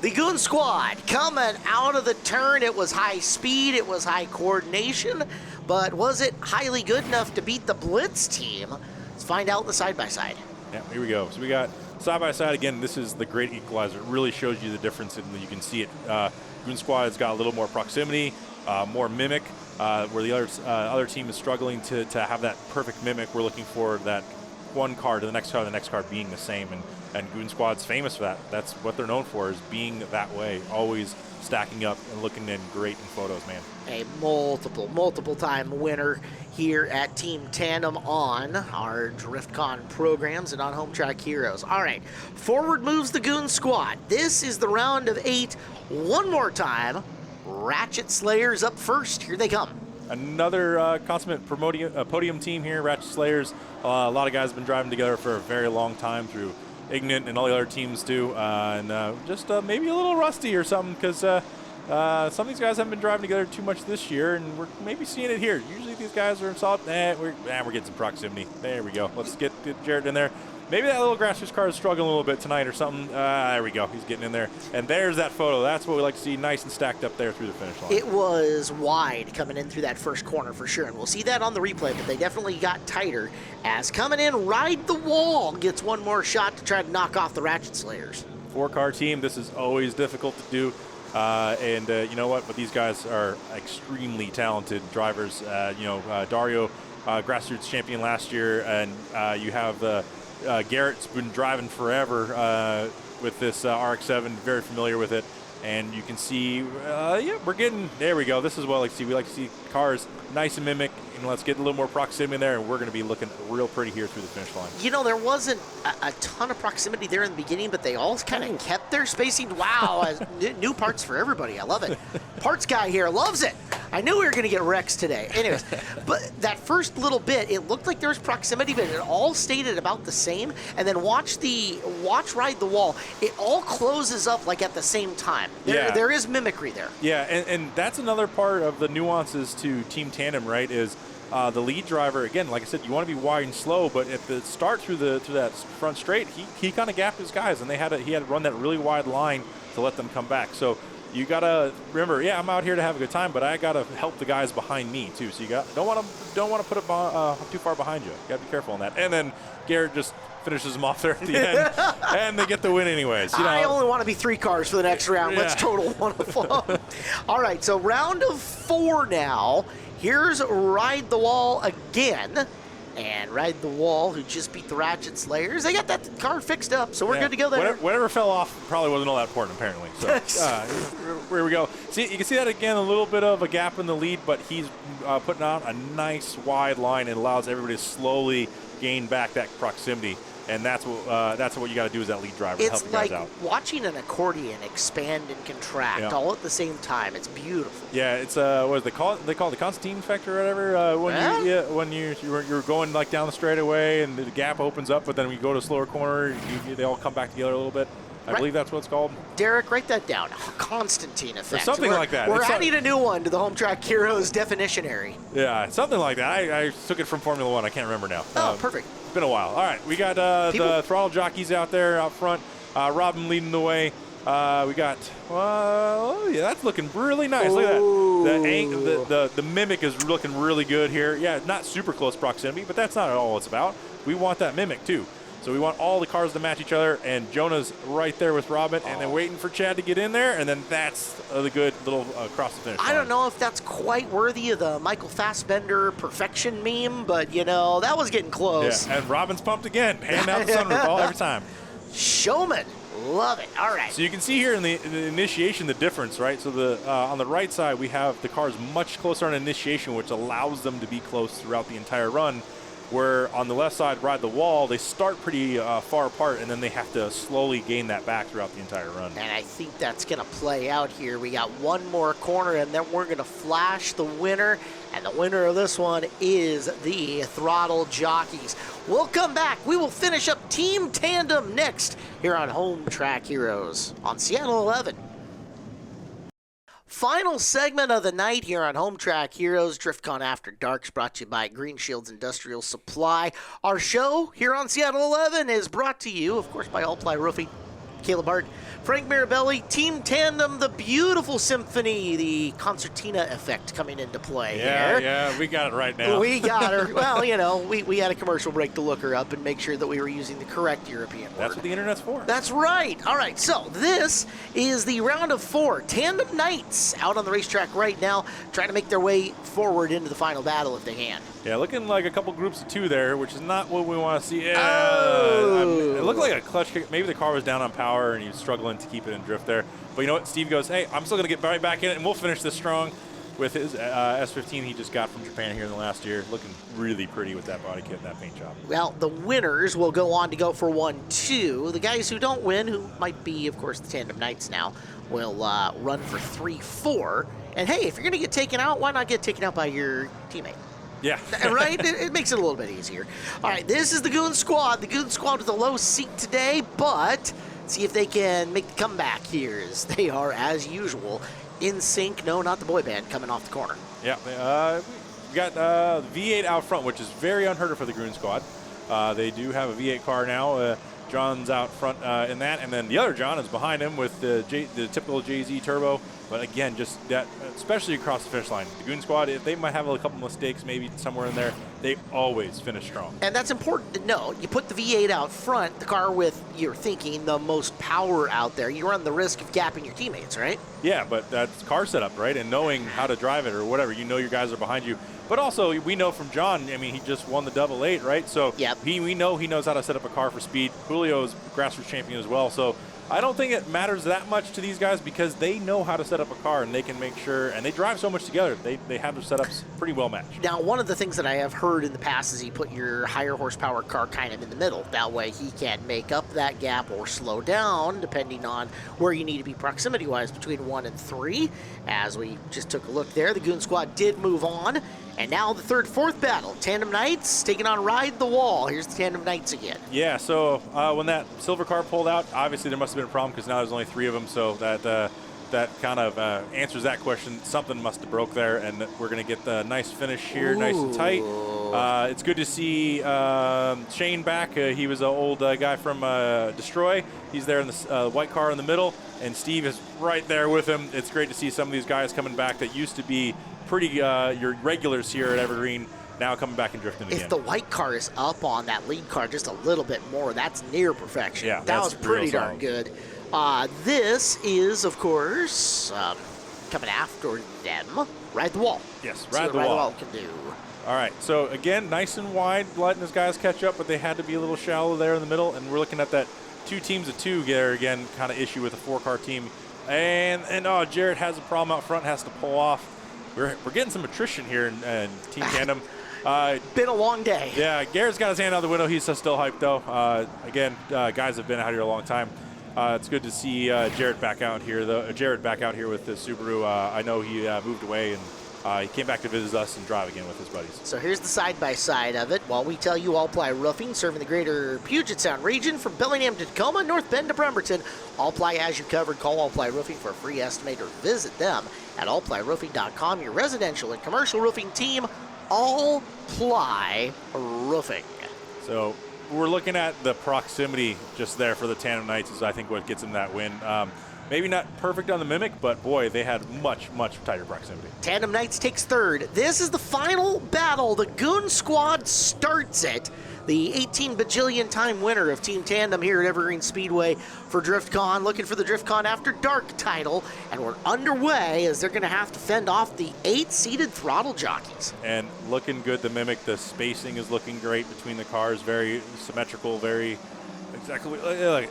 The Goon Squad coming out of the turn. It was high speed. It was high coordination. But was it highly good enough to beat the Blitz team? Let's find out in the side-by-side. Yeah, here we go. So we got side-by-side. Again, this is the great equalizer. It really shows you the difference. You can see it. Goon Squad has got a little more proximity. More mimic, where the other team is struggling to have that perfect mimic. We're looking for that one car to the next car being the same, and Goon Squad's famous for that. That's what they're known for, is being that way, always stacking up and looking in great in photos, man. A multiple time winner here at Team Tandem on our DriftCon programs and on Home Track Heroes. All right, forward moves the Goon Squad. This is the round of 8. One more time. Ratchet Slayers up first. Here they come. Another consummate podium team here, Ratchet Slayers. A lot of guys have been driving together for a very long time through Ignite and all the other teams too. Just maybe a little rusty or something because some of these guys haven't been driving together too much this year, and we're maybe seeing it here. Usually these guys are in solid. We're getting some proximity. There we go. Let's get Jared in there. Maybe that little grassroots car is struggling a little bit tonight or something. There we go. He's getting in there. And there's that photo. That's what we like to see, nice and stacked up there through the finish line. It was wide coming in through that first corner for sure, and we'll see that on the replay, but they definitely got tighter as coming in, Ride the Wall gets one more shot to try to knock off the Ratchet Slayers. 4-car team, this is always difficult to do. You know what? But these guys are extremely talented drivers. Dario, grassroots champion last year, and you have Garrett's been driving forever with this RX-7, very familiar with it. And you can see, yeah, we're getting, there we go. This is what I like to see. We like to see cars nice and mimic, and let's get a little more proximity in there, and we're going to be looking real pretty here through the finish line. You know, there wasn't a ton of proximity there in the beginning, but they all kind of kept their spacing. Wow, new parts for everybody. I love it. Parts guy here loves it. I knew we were going to get wrecks today. Anyways, but that first little bit, it looked like there was proximity, but it all stayed at about the same. And then watch Ride the Wall. It all closes up like at the same time. There is mimicry there. Yeah, and that's another part of the nuances to Team Tandem, right, is the lead driver, again, like I said, you want to be wide and slow, but at the start through that front straight, he kind of gapped his guys, and he had to run that really wide line to let them come back. So you got to remember, yeah, I'm out here to have a good time, but I got to help the guys behind me too. So you don't want to put it too far behind you. You got to be careful on that. And then Garrett just finishes them off there at the end, and they get the win anyways. You know. I only want to be 3 cars for the next round. Yeah. Let's total one of them. All right, so round of 4 now. Here's Ride the Wall again. And Ride the Wall, who just beat the Ratchet Slayers. They got that car fixed up, so we're good to go there. Whatever fell off probably wasn't all that important, apparently. So here we go. See, you can see that again, a little bit of a gap in the lead, but he's putting out a nice wide line and allows everybody to slowly gain back that proximity. And that's what you got to do as that lead driver to help you guys out. It's like watching an accordion expand and contract all at the same time. It's beautiful. Yeah, it's what they call it? They call it the Constantine effect or whatever. When you're going like down the straightaway and the gap opens up, but then when you go to a slower corner, they all come back together a little bit. I believe that's what it's called. Derek, write that down. Constantine effect. Or something like that. We're adding a new one to the Home Track Heroes definitionary. Yeah, something like that. I took it from Formula One. I can't remember now. Oh, perfect. It's been a while. All right, we got the throttle jockeys out there out front. Robin leading the way. We got, yeah, that's looking really nice. Look at that. The mimic is looking really good here. Yeah, not super close proximity, but that's not all it's about. We want that mimic too. So we want all the cars to match each other, and Jonah's right there with Robin, and then waiting for Chad to get in there, and then that's the good little cross the finish line. I don't know if that's quite worthy of the Michael Fassbender perfection meme, but, you know, that was getting close. Yeah, and Robin's pumped again, handing out the sunroof every time. Showman. Love it. All right. So you can see here in the initiation the difference, right? So on the right side, we have the cars much closer on initiation, which allows them to be close throughout the entire run. Where on the left side, Ride the Wall, they start pretty far apart, and then they have to slowly gain that back throughout the entire run. And I think that's going to play out here. We got one more corner, and then we're going to flash the winner. And the winner of this one is the Throttle Jockeys. We'll come back. We will finish up Team Tandem next here on Home Track Heroes on Seattle 11. Final segment of the night here on Home Track Heroes. DriftCon After Dark is brought to you by Green Shields Industrial Supply. Our show here on Seattle 11 is brought to you, of course, by All Ply Roofing, Caleb Hart, Frank Mirabelli, Team Tandem, the beautiful symphony, the concertina effect coming into play here. Yeah, we got it right now. We got her. Well, you know, we had a commercial break to look her up and make sure that we were using the correct European word. That's what the internet's for. That's right. All right, so this is the round of 4. Tandem Knights out on the racetrack right now, trying to make their way forward into the final battle if they can. Yeah, looking like a couple groups of 2 there, which is not what we want to see. It looked like a clutch kick. Maybe the car was down on power and he was struggling to keep it in drift there. But you know what? Steve goes, hey, I'm still going to get right back in it, and we'll finish this strong with his S15 he just got from Japan here in the last year. Looking really pretty with that body kit and that paint job. Well, the winners will go on to go for 1-2. The guys who don't win, who might be, of course, the Tandem Knights now, will run for 3-4. And hey, if you're going to get taken out, why not get taken out by your teammate? Yeah. Right? It makes it a little bit easier. All right, this is the Goon Squad. The Goon Squad with a low seat today, but see if they can make the comeback here, as they are, as usual, in sync. No, not the boy band coming off the corner. Yeah. We got V8 out front, which is very unheard of for the Goon Squad. They do have a V8 car now. John's out front in that, and then the other John is behind him with the typical JZ turbo. But again, just that, especially across the finish line. The Goon Squad, if they might have a couple mistakes maybe somewhere in there, they always finish strong. And that's important to know. You put the V8 out front, the car with, you're thinking, the most power out there. You run the risk of gapping your teammates, right? Yeah, but that's car setup, right? And knowing how to drive it or whatever, you know your guys are behind you. But also, we know from John, I mean, he just won the double 8, right? So we know he knows how to set up a car for speed. Julio's grassroots champion as well. So I don't think it matters that much to these guys because they know how to set up a car and they can make sure, and they drive so much together. They have their setups pretty well matched. Now, one of the things that I have heard in the past is you put your higher horsepower car kind of in the middle. That way he can make up that gap or slow down depending on where you need to be proximity-wise between 1 and 3. As we just took a look there, the Goon Squad did move on. And now the third, fourth battle. Tandem Knights taking on Ride the Wall. Here's the Tandem Knights again. Yeah, so when that silver car pulled out, obviously there must have been a problem because now there's only 3 of them, so that kind of answers that question. Something must have broke there, and we're going to get the nice finish here, nice and tight. It's good to see Shane back. He was an old guy from Destroy. He's there in the white car in the middle, and Steve is right there with him. It's great to see some of these guys coming back that used to be pretty your regulars here at Evergreen, now coming back and drifting again. If the white car is up on that lead car just a little bit more, that's near perfection. Yeah, that was pretty darn good. This is, of course, coming after them. Ride the Wall. Yes, Ride the Wall can do. All right, so again, nice and wide, letting his guys catch up, but they had to be a little shallow there in the middle, and we're looking at that 2 teams of 2 there again, kind of issue with a 4-car team. And Jared has a problem out front, has to pull off. We're getting some attrition here in Team Tandem. Been a long day. Yeah, Garrett's got his hand out the window. He's still hyped, though. Again, guys have been out here a long time. It's good to see Jared back out here with the Subaru. I know he moved away, and he came back to visit us and drive again with his buddies. So here's the side-by-side of it. While we tell you All Ply Roofing, serving the greater Puget Sound region from Bellingham to Tacoma, North Bend to Bremerton, All Ply has you covered. Call All Ply Roofing for a free estimate or visit them at allplyroofing.com. Your residential and commercial roofing team, All Ply Roofing. So we're looking at the proximity just there for the Tandem Knights is I think what gets them that win. Maybe not perfect on the Mimic, but boy, they had much, much tighter proximity. Tandem Knights takes third. This is the final battle. The Goon Squad starts it. The 18 bajillion time winner of Team Tandem here at Evergreen Speedway for DriftCon, looking for the DriftCon Afterdark title. And we're underway as they're going to have to fend off the 8-seated throttle jockeys. And looking good, the Mimic. The spacing is looking great between the cars. Very symmetrical, very exactly,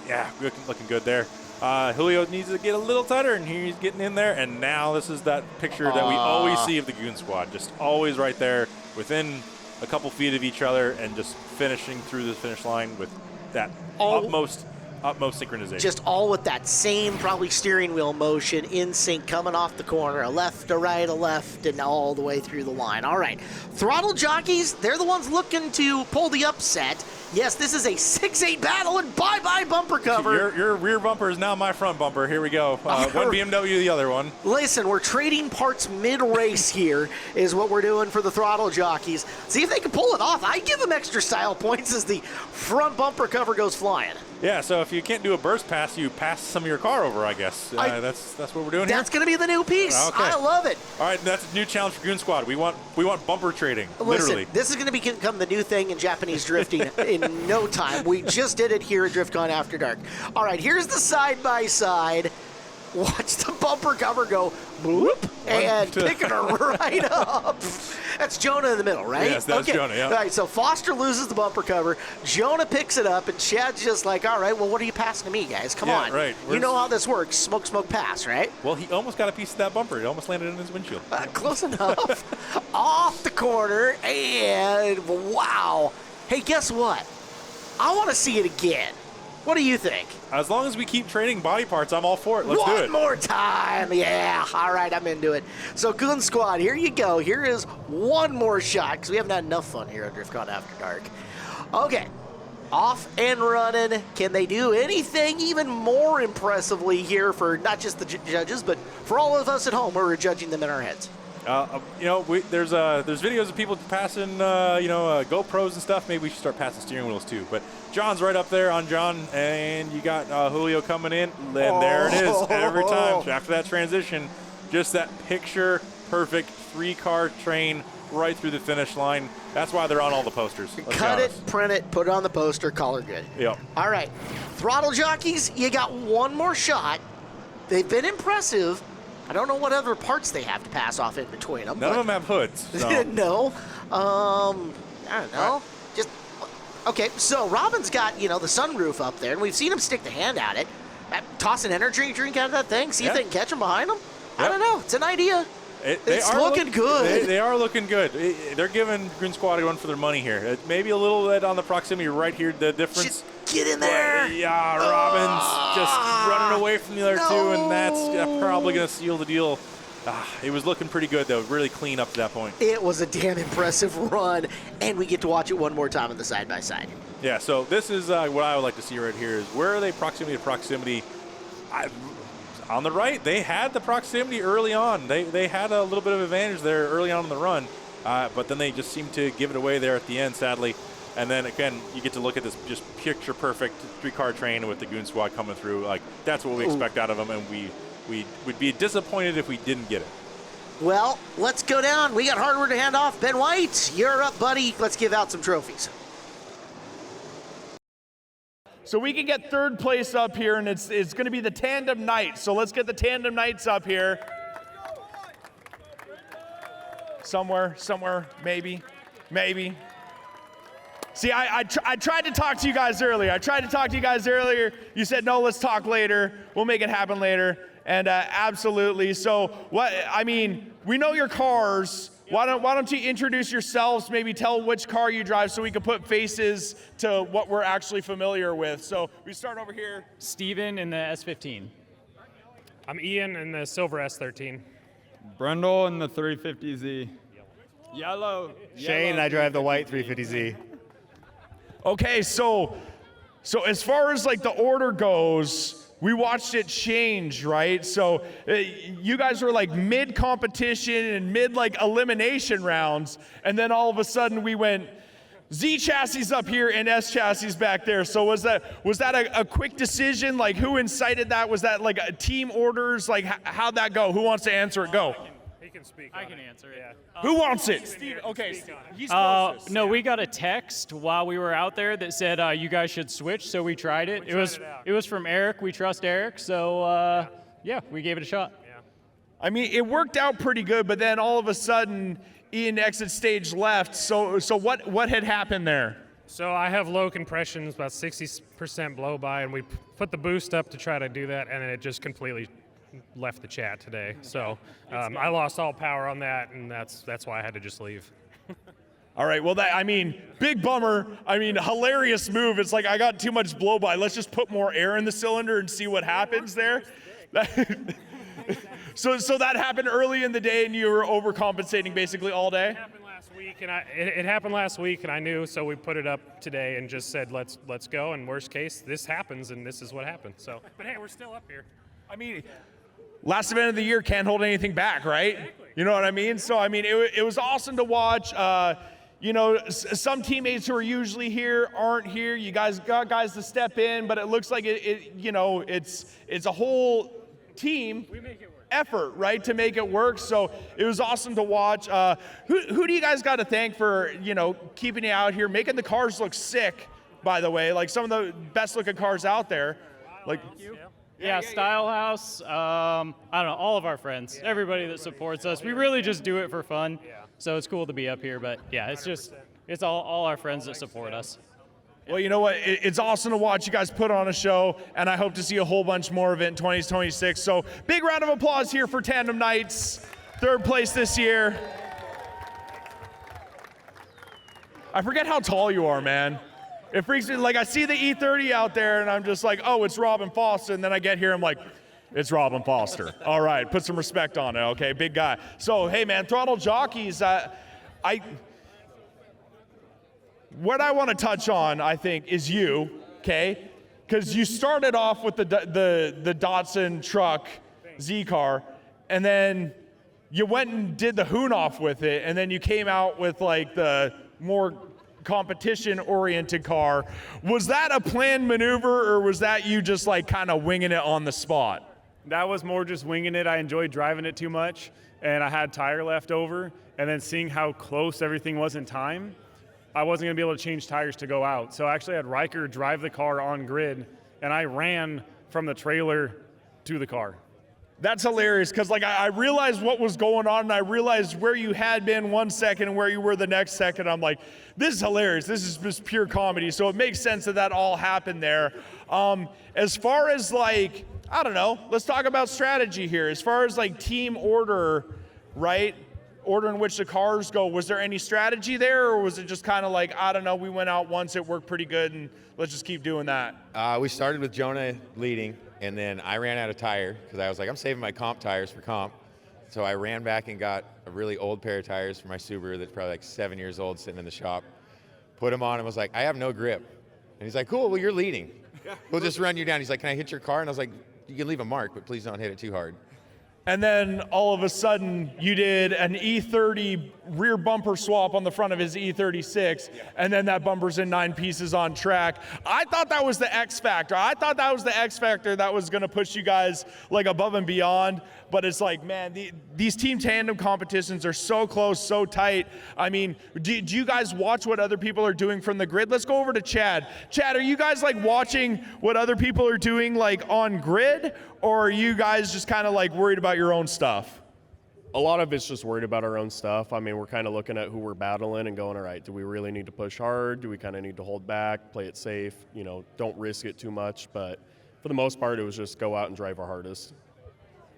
yeah, looking good there. Julio needs to get a little tighter, and he's getting in there. And now this is that picture that we always see of the Goon Squad, just always right there within a couple feet of each other and just finishing through the finish line with that utmost synchronization. Just all with that same probably steering wheel motion in sync, coming off the corner, a left, a right, a left, and all the way through the line. All right, throttle jockeys, they're the ones looking to pull the upset. Yes, this is a 6-8 battle, and bye-bye bumper cover. Your rear bumper is now my front bumper. Here we go. One BMW, the other one. Listen, we're trading parts mid-race here is what we're doing for the throttle jockeys. See if they can pull it off. I give them extra style points as the front bumper cover goes flying. Yeah, so if you can't do a burst pass, you pass some of your car over, I guess. That's what we're doing here. That's going to be the new piece. Okay. I love it. All right, that's a new challenge for Goon Squad. We want bumper trading, Listen, literally. This is going to become the new thing in Japanese drifting in no time. We just did it here at DriftCon After Dark. All right, here's the side-by-side. Watch the bumper cover go bloop and picking her right up. That's Jonah in the middle, right? Yes, that's Jonah, yeah. All right, so Foster loses the bumper cover. Jonah picks it up, and Chad's just like, all right, well, what are you passing to me, guys? Come on. Right. You know how this works. Smoke, smoke, pass, right? Well, he almost got a piece of that bumper. It almost landed in his windshield. Close enough. Off the corner, and wow. Hey, guess what? I want to see it again. What do you think? As long as we keep trading body parts, I'm all for it. Let's do it. One more time. Yeah. All right, I'm into it. So, Goon Squad, here you go. Here is one more shot because we haven't had enough fun here at DriftCon After Dark. Okay. Off and running. Can they do anything even more impressively here for not just the judges, but for all of us at home where we're judging them in our heads? There's videos of people passing, GoPros and stuff. Maybe we should start passing steering wheels too. But John's right up there on John, and you got Julio coming in, and there it is every time. After that transition, just that picture-perfect 3-car train right through the finish line. That's why they're on all the posters. Cut it, print it, put it on the poster, call her good. Yep. All right, throttle jockeys, you got one more shot. They've been impressive. I don't know what other parts they have to pass off in between them. None of them have hoods. So. No. I don't know. Okay, so Robin's got, the sunroof up there, and we've seen him stick the hand at it. Toss an energy drink out of that thing, see if Yeah. they can catch them behind them? I Yep. don't know. It's an idea. It's looking good. They are looking good. They're giving Green Squad a run for their money here. Maybe a little bit on the proximity right here, the difference. Just get in there. But, yeah, Robbins just running away from the other two, and that's probably going to seal the deal. It was looking pretty good, though, really clean up to that point. It was a damn impressive run, and we get to watch it one more time in the side-by-side. Yeah, so this is what I would like to see right here is where are they proximity to proximity? On the right, they had the proximity early on. They had a little bit of advantage there early on in the run, but then they just seemed to give it away there at the end, sadly. And then, again, you get to look at this just picture-perfect three-car train with the Goon Squad coming through. Like, that's what we expect out of them, and we would be disappointed if we didn't get it. Well, let's go down. We got hardware to hand off. Ben White, you're up, buddy. Let's give out some trophies. So we can get third place up here, and it's going to be the Tandem Knights. So let's get the Tandem Knights up here. Somewhere, maybe. See, I tried to talk to you guys earlier. You said, no, let's talk later. We'll make it happen later. And absolutely. So we know your cars. Why don't you introduce yourselves, maybe tell which car you drive so we can put faces to what we're actually familiar with. So we start over here. Steven in the S15. I'm Ian in the silver S13. Brundle in the 350Z. Yellow. Shane, I drive the white 350Z. Okay, so as far as like the order goes, we watched it change, right? So you guys were like mid-competition and mid elimination rounds, and then all of a sudden we went Z chassis up here and S chassis back there. So was that a quick decision? Like who incited that? Was that like a team orders? Like how'd that go? Who wants to answer it? Go. He can speak. I can answer it. Yeah. Who wants it? Steve. Okay. He's closest. No, we got a text while we were out there that said you guys should switch, so we tried it. It was from Eric. We trust Eric, so yeah, we gave it a shot. Yeah. I mean, it worked out pretty good, but then all of a sudden, Ian exit stage left. So what had happened there? So I have low compressions, about 60% blow by, and we put the boost up to try to do that, and then it just completely left the chat today. So I lost all power on that, and that's why I had to just leave. All right, well, big bummer. Hilarious move. It's like I got too much blow by. Let's just put more air in the cylinder and see what happens there. So that happened early in the day, and you were overcompensating basically all day? It happened last week, and it happened last week, and I knew, so we put it up today and just said, let's go, and worst case, this happens, and this is what happened. So, but hey, we're still up here. Last event of the year can't hold anything back, right? Exactly. You know what I mean? So, it was awesome to watch. Some teammates who are usually here aren't here. You guys got guys to step in, but it looks like it's a whole team effort, right, to make it work. So it was awesome to watch. Who do you guys got to thank for, keeping you out here, making the cars look sick, by the way, like some of the best looking cars out there. Like, Yeah, Style House, I don't know, all of our friends, everybody that supports us. We really just do it for fun, so it's cool to be up here, but yeah, it's all our friends that support us. Well, you know what? It's awesome to watch you guys put on a show, and I hope to see a whole bunch more of it in 2026. So big round of applause here for Tandem Knights, third place this year. I forget how tall you are, man. It freaks me. Like, I see the E30 out there, and I'm just like, oh, it's Robin Foster. And then I get here, I'm like, it's Robin Foster. All right, put some respect on it, okay? Big guy. So, hey, man, Throttle Jockeys, what I want to touch on, I think, is you, okay? Because you started off with the Datsun truck Z-Car, and then you went and did the hoon-off with it, and then you came out with, like, the more competition-oriented car. Was that a planned maneuver, or was that you just, like, kind of winging it on the spot? That was more just winging it. I enjoyed driving it too much, and I had tire left over, and then seeing how close everything was in time, I wasn't going to be able to change tires to go out. So I actually had Riker drive the car on grid, and I ran from the trailer to the car. That's hilarious because like I realized what was going on and I realized where you had been 1 second and where you were the next second. I'm like, this is hilarious. This is just pure comedy. So it makes sense that all happened there. As far as like, I don't know, let's talk about strategy here. As far as like team order, right? Order in which the cars go, was there any strategy there or was it just kind of like, I don't know, we went out once, it worked pretty good and let's just keep doing that? We started with Jonah leading. And then I ran out of tire because I was like, I'm saving my comp tires for comp. So I ran back and got a really old pair of tires for my Subaru that's probably like 7 years old sitting in the shop. Put them on and was like, I have no grip. And he's like, cool, well, you're leading. We'll just run you down. He's like, can I hit your car? And I was like, you can leave a mark, but please don't hit it too hard. And then all of a sudden you did an E30 rear bumper swap on the front of his E36, and then that bumper's in 9 pieces on track. I thought that was the X factor. I thought that was the X factor that was gonna push you guys like above and beyond. But it's like, man, these team tandem competitions are so close, so tight. I mean, do you guys watch what other people are doing from the grid? Let's go over to Chad. Chad, are you guys like watching what other people are doing like on grid? Or are you guys just kind of like worried about your own stuff? A lot of it's just worried about our own stuff. I mean, we're kind of looking at who we're battling and going, all right, do we really need to push hard? Do we kind of need to hold back, play it safe? You know, don't risk it too much. But for the most part, it was just go out and drive our hardest.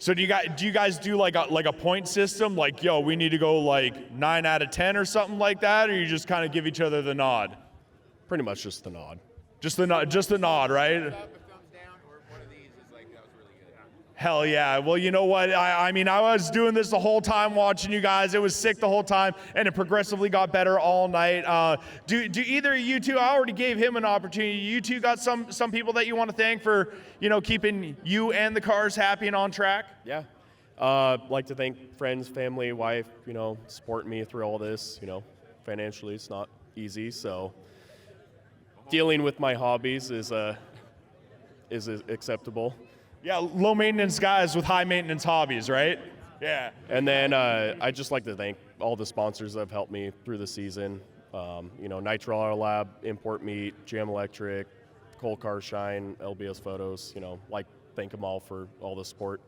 So do you guys do like a point system? Like, yo, we need to go like 9 out of 10 or something like that? Or you just kind of give each other the nod? Pretty much just the nod. Just the nod, right? Hell yeah. Well, you know what? I mean, I was doing this the whole time watching you guys. It was sick the whole time, and it progressively got better all night. Do either of you two, I already gave him an opportunity. You two got some people that you want to thank for, you know, keeping you and the cars happy and on track? Yeah. Like to thank friends, family, wife, you know, supporting me through all this. You know, financially it's not easy, so dealing with my hobbies is acceptable. Yeah, low maintenance guys with high maintenance hobbies, right? Yeah. And then I'd just like to thank all the sponsors that have helped me through the season. You know, Nitro Auto Lab, Import Meat, Jam Electric, Coal Car Shine, LBS Photos, you know, like thank them all for all the support.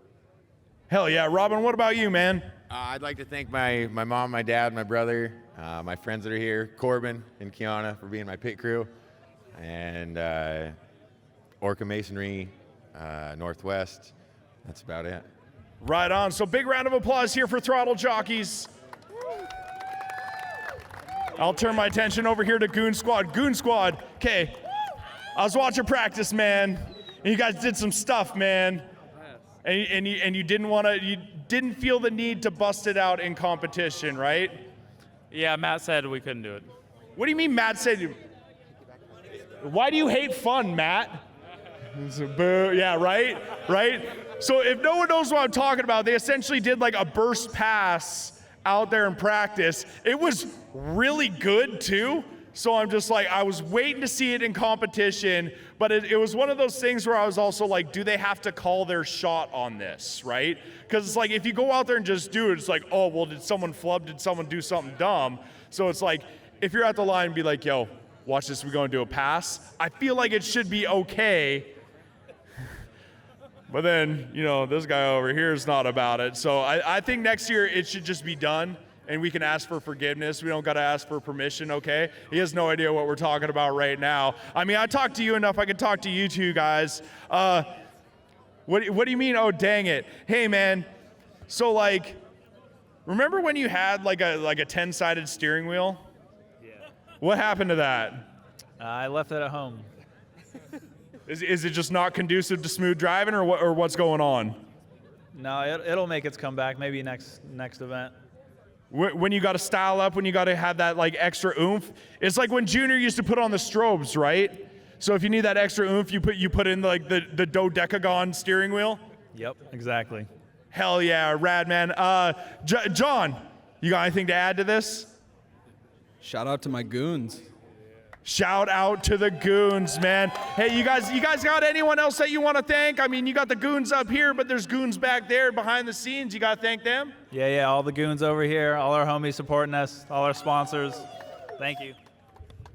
Hell yeah. Robin, what about you, man? I'd like to thank my mom, my dad, my brother, my friends that are here, Corbin and Kiana for being my pit crew, and Orca Masonry, Northwest. That's about it. Right on. So big round of applause here for Throttle Jockeys. I'll turn my attention over here to Goon Squad. Goon Squad, okay, I was watching practice, man, and you guys did some stuff, man. And you didn't feel the need to bust it out in competition, right? Yeah, Matt said we couldn't do it. What do you mean Matt said? Why do you hate fun, Matt? Boo. Yeah, right? So if no one knows what I'm talking about, they essentially did like a burst pass out there in practice. It was really good too. So I'm just like, I was waiting to see it in competition, but it was one of those things where I was also like, do they have to call their shot on this, right? Because it's like, if you go out there and just do it, it's like, oh, well, did someone flub? Did someone do something dumb? So it's like, if you're at the line, be like, yo, watch this, we're going to do a pass. I feel like it should be okay. But then, you know, this guy over here is not about it. So I think next year it should just be done and we can ask for forgiveness. We don't got to ask for permission, okay? He has no idea what we're talking about right now. I mean, I talked to you enough. I can talk to you two guys. What do you mean, oh, dang it? Hey, man, so like, remember when you had like a 10-sided steering wheel? Yeah. What happened to that? I left it at home. Is it just not conducive to smooth driving, or what's going on? No, it'll make its comeback maybe next event. When you got to style up, when you got to have that like extra oomph, it's like when Junior used to put on the strobes, right? So if you need that extra oomph, you put in like the dodecagon steering wheel. Yep, exactly. Hell yeah, rad man. John, you got anything to add to this? Shout out to my goons. Shout out to the goons, man. Hey, you guys got anyone else that you want to thank? I mean, you got the goons up here, but there's goons back there behind the scenes. You got to thank them? Yeah, all the goons over here, all our homies supporting us, all our sponsors. Thank you.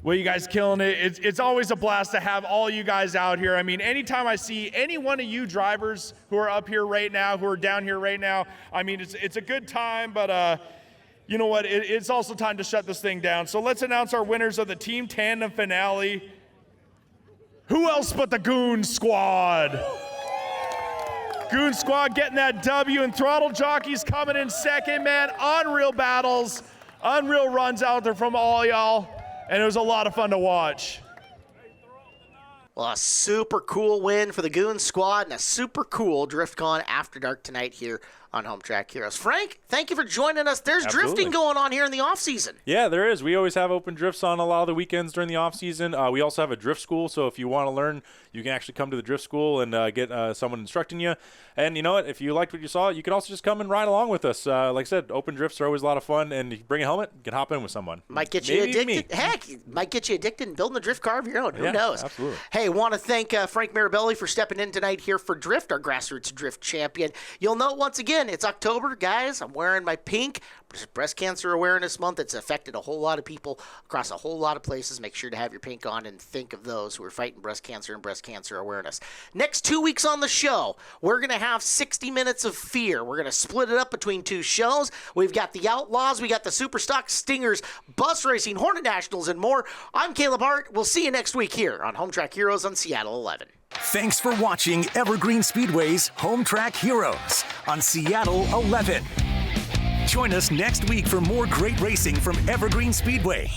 Well, you guys killing it. It's always a blast to have all you guys out here. I mean, anytime I see any one of you drivers who are up here right now, who are down here right now, I mean, it's a good time, but you know what? It's also time to shut this thing down. So let's announce our winners of the Team Tandem Finale. Who else but the Goon Squad? Goon Squad getting that W, and Throttle Jockeys coming in second, man. Unreal battles, unreal runs out there from all y'all. And it was a lot of fun to watch. Well, a super cool win for the Goon Squad and a super cool DriftCon After Dark tonight here on Home Track Heroes. Frank, thank you for joining us. There's drifting going on here in the off-season. Yeah, there is. We always have open drifts on a lot of the weekends during the off-season. We also have a drift school, so if you want to learn, you can actually come to the drift school and get someone instructing you. And you know what? If you liked what you saw, you can also just come and ride along with us. Like I said, open drifts are always a lot of fun, and you bring a helmet, you can hop in with someone. Might get you addicted. Heck, might get you addicted and building a drift car of your own. Who knows? Absolutely. Hey, want to thank Frank Mirabelli for stepping in tonight here for Drift, our grassroots drift champion. You'll note once again, it's October, guys. I'm wearing my pink. Breast Cancer Awareness Month. It's affected a whole lot of people across a whole lot of places. Make sure to have your pink on and think of those who are fighting breast cancer and breast cancer awareness. Next 2 weeks on the show, we're going to have 60 minutes of fear. We're going to split it up between two shows. We've got the Outlaws, we got the Superstock Stingers, Bus Racing, Hornet Nationals, and more. I'm Caleb Hart. We'll see you next week here on Home Track Heroes on Seattle 11. Thanks for watching Evergreen Speedway's Home Track Heroes on Seattle 11. Join us next week for more great racing from Evergreen Speedway.